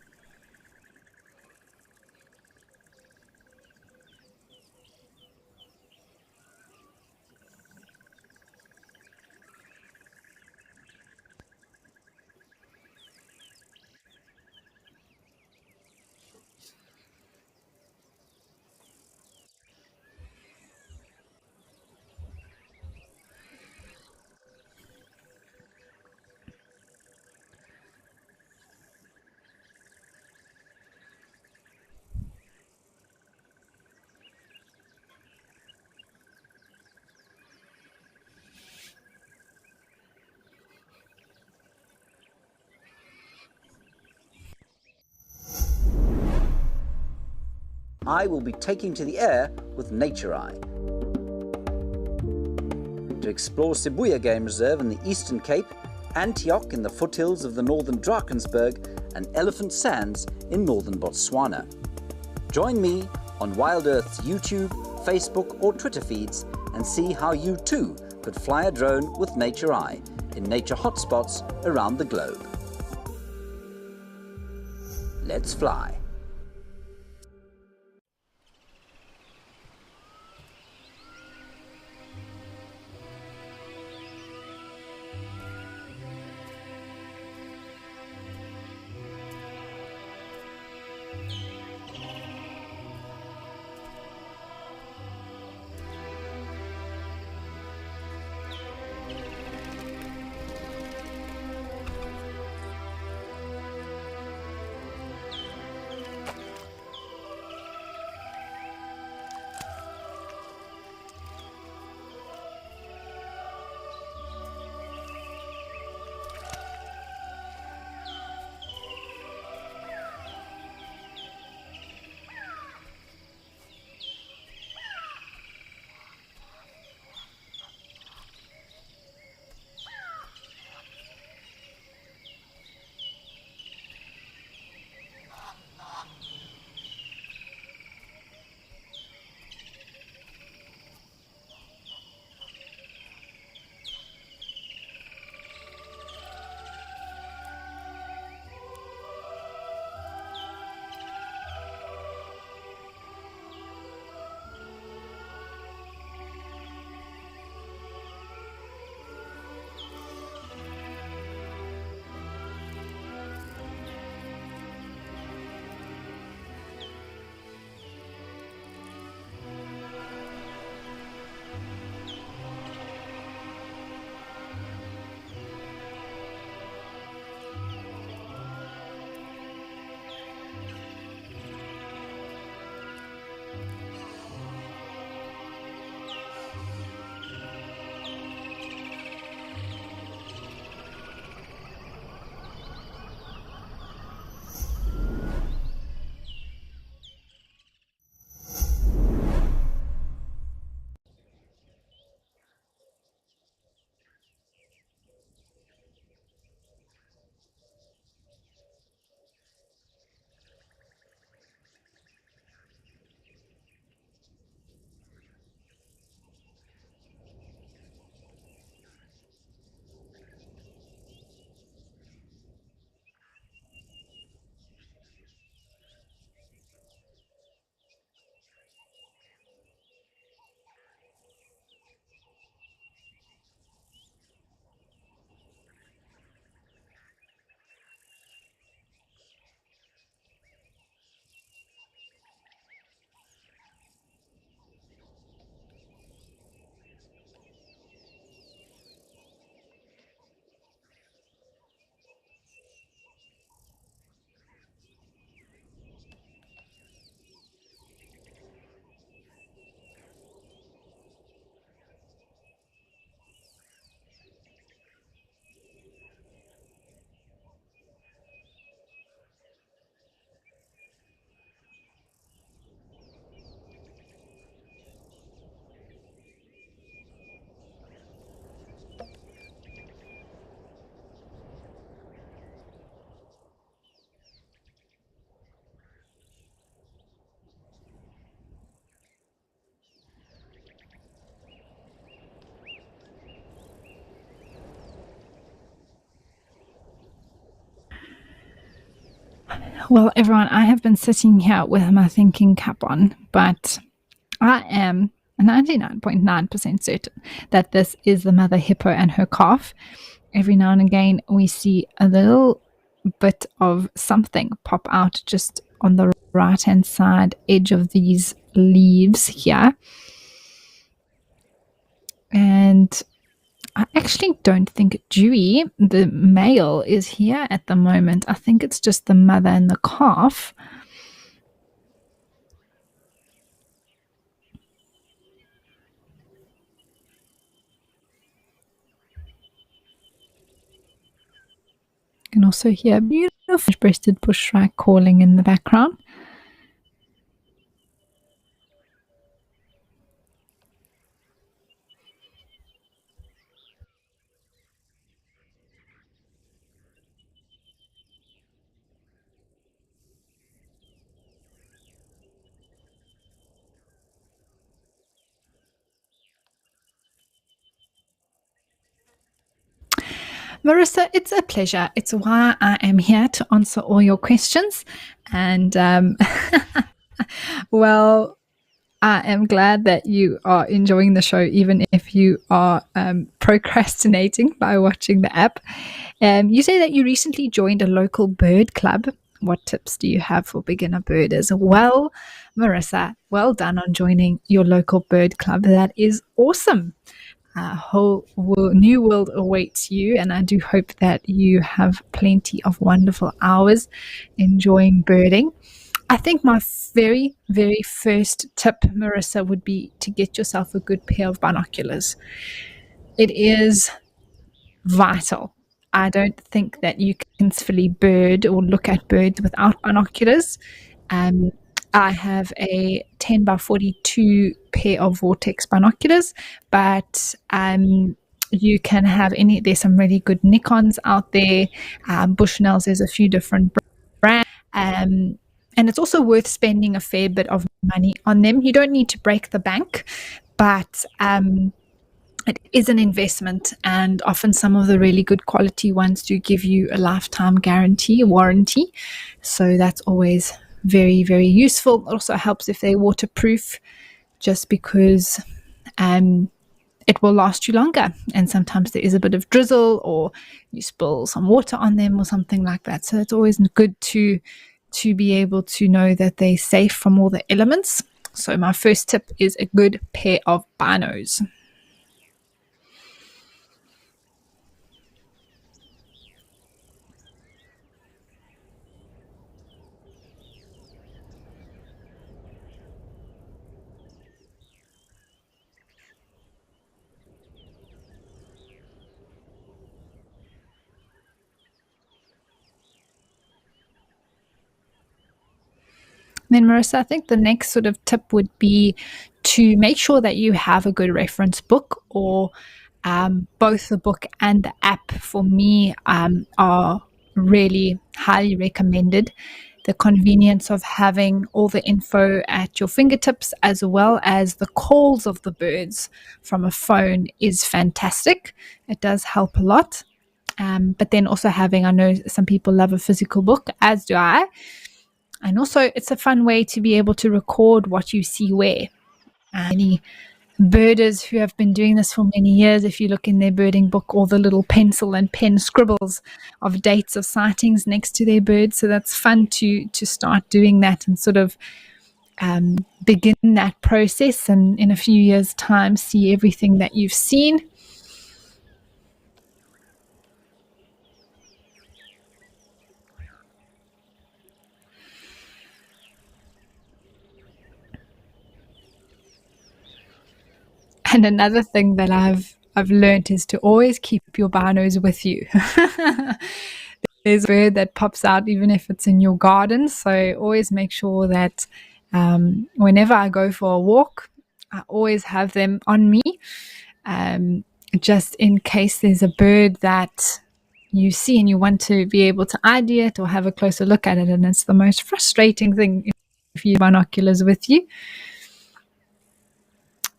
Speaker 2: I will be taking to the air with Nature Eye to explore Sibuya Game Reserve in the Eastern Cape, Antioch in the foothills of the northern Drakensberg, and Elephant Sands in northern Botswana. Join me on WildEarth's YouTube, Facebook or Twitter feeds and see how you too could fly a drone with Nature Eye in nature hotspots around the globe. Let's fly.
Speaker 1: Well, everyone, I have been sitting here with my thinking cap on, but I am 99.9% certain that this is the mother hippo and her calf. Every now and again, we see a little bit of something pop out just on the right hand side edge of these leaves here. And I actually don't think Dewey, the male, is here at the moment. I think it's just the mother and the calf. You can also hear beautiful breasted bushshrike calling in the background. Marissa, it's a pleasure. It's why I am here to answer all your questions. And well, I am glad that you are enjoying the show, even if you are procrastinating by watching the app. You say that you recently joined a local bird club. What tips do you have for beginner birders? Well, Marissa, well done on joining your local bird club. That is awesome. A whole new world awaits you, and I do hope that you have plenty of wonderful hours enjoying birding. I think my very, very first tip, Marissa, would be to get yourself a good pair of binoculars. It is vital. I don't think that you can successfully bird or look at birds without binoculars. I have a 10 by 42 pair of Vortex binoculars, but you can have there's some really good Nikons out there. Bushnell's, there's a few different brands. And it's also worth spending a fair bit of money on them. You don't need to break the bank, but it is an investment, and often some of the really good quality ones do give you a lifetime warranty. So that's always very, very useful. It also helps if they're waterproof, just because it will last you longer. And sometimes there is a bit of drizzle, or you spill some water on them or something like that. So it's always good to be able to know that they're safe from all the elements. So my first tip is a good pair of binos. Then, Marissa, I think the next sort of tip would be to make sure that you have a good reference book, or both the book and the app for me are really highly recommended. The convenience of having all the info at your fingertips, as well as the calls of the birds from a phone, is fantastic. It does help a lot. But then also having, I know some people love a physical book, as do I. And also, it's a fun way to be able to record what you see where. Any birders who have been doing this for many years, if you look in their birding book, all the little pencil and pen scribbles of dates of sightings next to their birds. So that's fun to start doing that and sort of begin that process, and in a few years' time see everything that you've seen. And another thing that I've learned is to always keep your binos with you. There's a bird that pops out even if it's in your garden, so always make sure that whenever I go for a walk, I always have them on me, just in case there's a bird that you see and you want to be able to ID it or have a closer look at it. And it's the most frustrating thing if you have binoculars with you.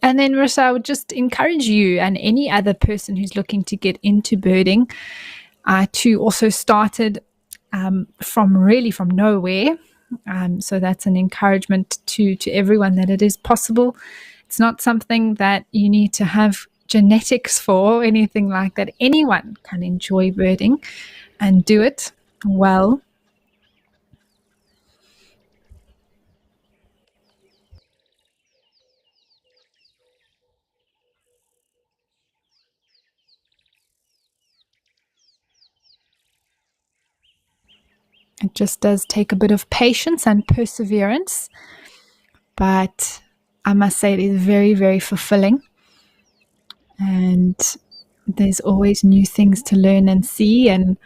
Speaker 1: And then, Marissa, I would just encourage you and any other person who's looking to get into birding to also started from nowhere. So that's an encouragement to everyone that it is possible. It's not something that you need to have genetics for or anything like that. Anyone can enjoy birding and do it well. It just does take a bit of patience and perseverance, but I must say it is very, very fulfilling. And there's always new things to learn and see, and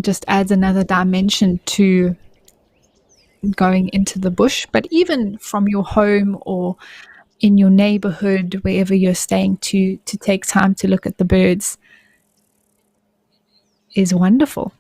Speaker 1: just adds another dimension to going into the bush. But even from your home or in your neighborhood, wherever you're staying, to take time to look at the birds is wonderful.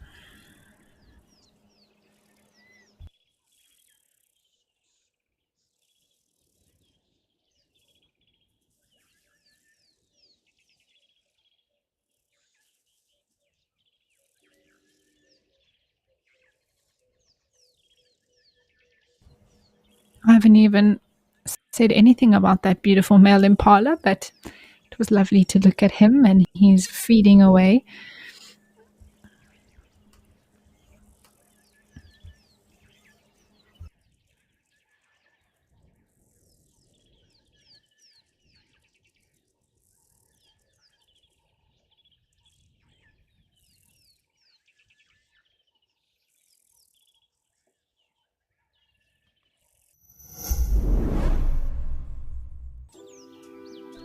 Speaker 1: I haven't even said anything about that beautiful male impala, but it was lovely to look at him, and he's feeding away.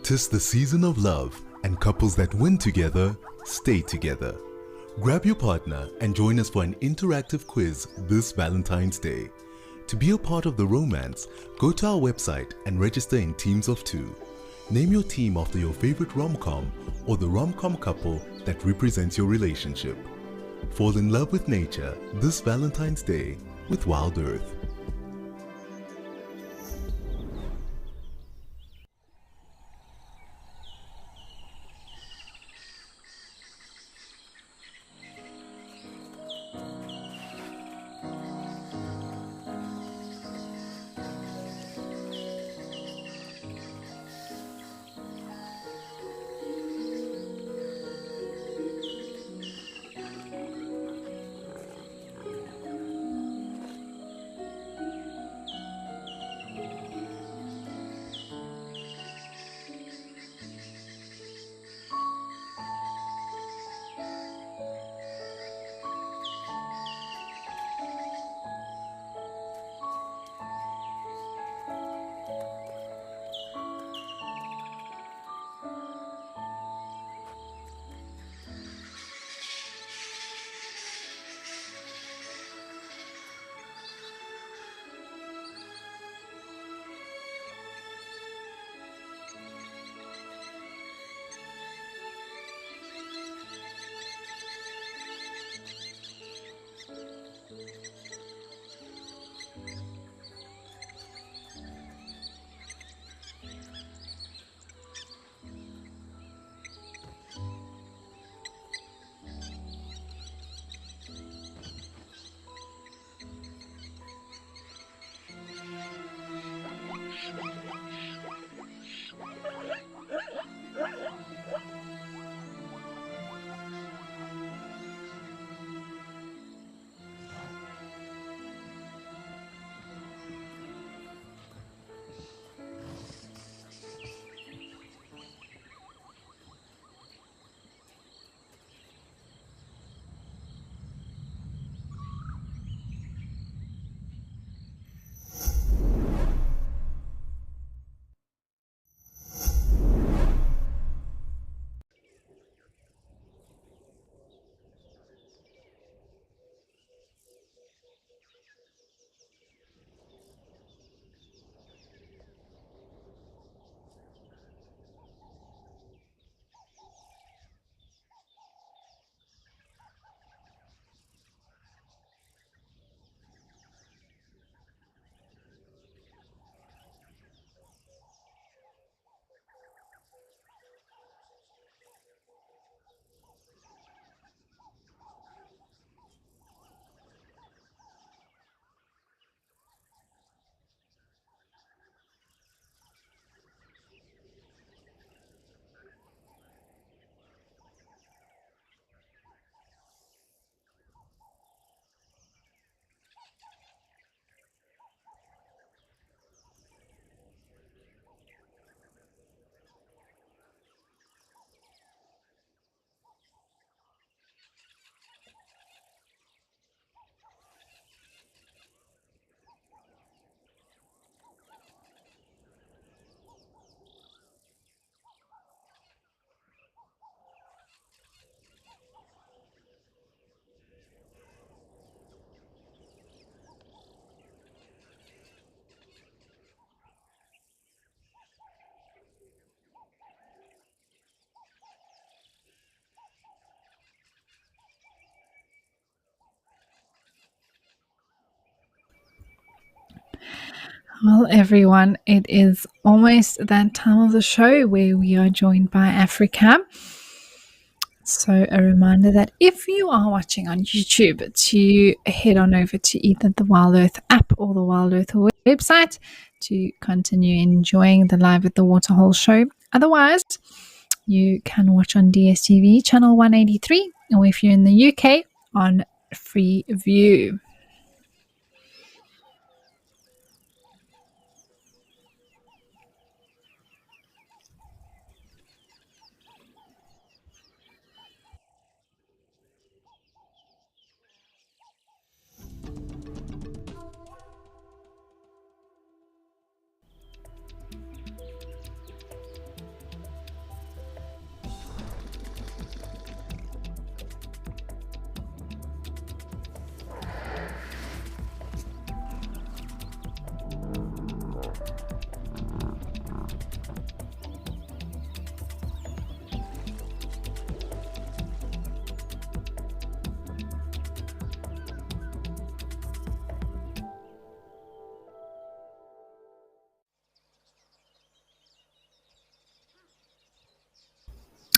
Speaker 3: Tis the season of love, and couples that win together stay together. Grab your partner and join us for an interactive quiz this Valentine's Day. To be a part of the romance, go to our website and register in teams of 2. Name your team after your favorite rom-com or the rom-com couple that represents your relationship. Fall in love with nature this Valentine's Day with WildEarth.
Speaker 1: Well, everyone, it is almost that time of the show where we are joined by Africa. So a reminder that if you are watching on YouTube, to head on over to either the WildEarth app or the WildEarth website to continue enjoying the Live at the Waterhole show. Otherwise, you can watch on DSTV channel 183, or if you're in the UK, on Freeview.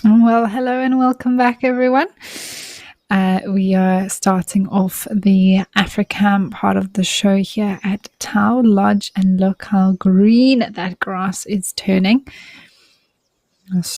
Speaker 1: Well, hello and welcome back, everyone. We are starting off the African part of the show here at Tau Lodge, and look how green that grass is turning.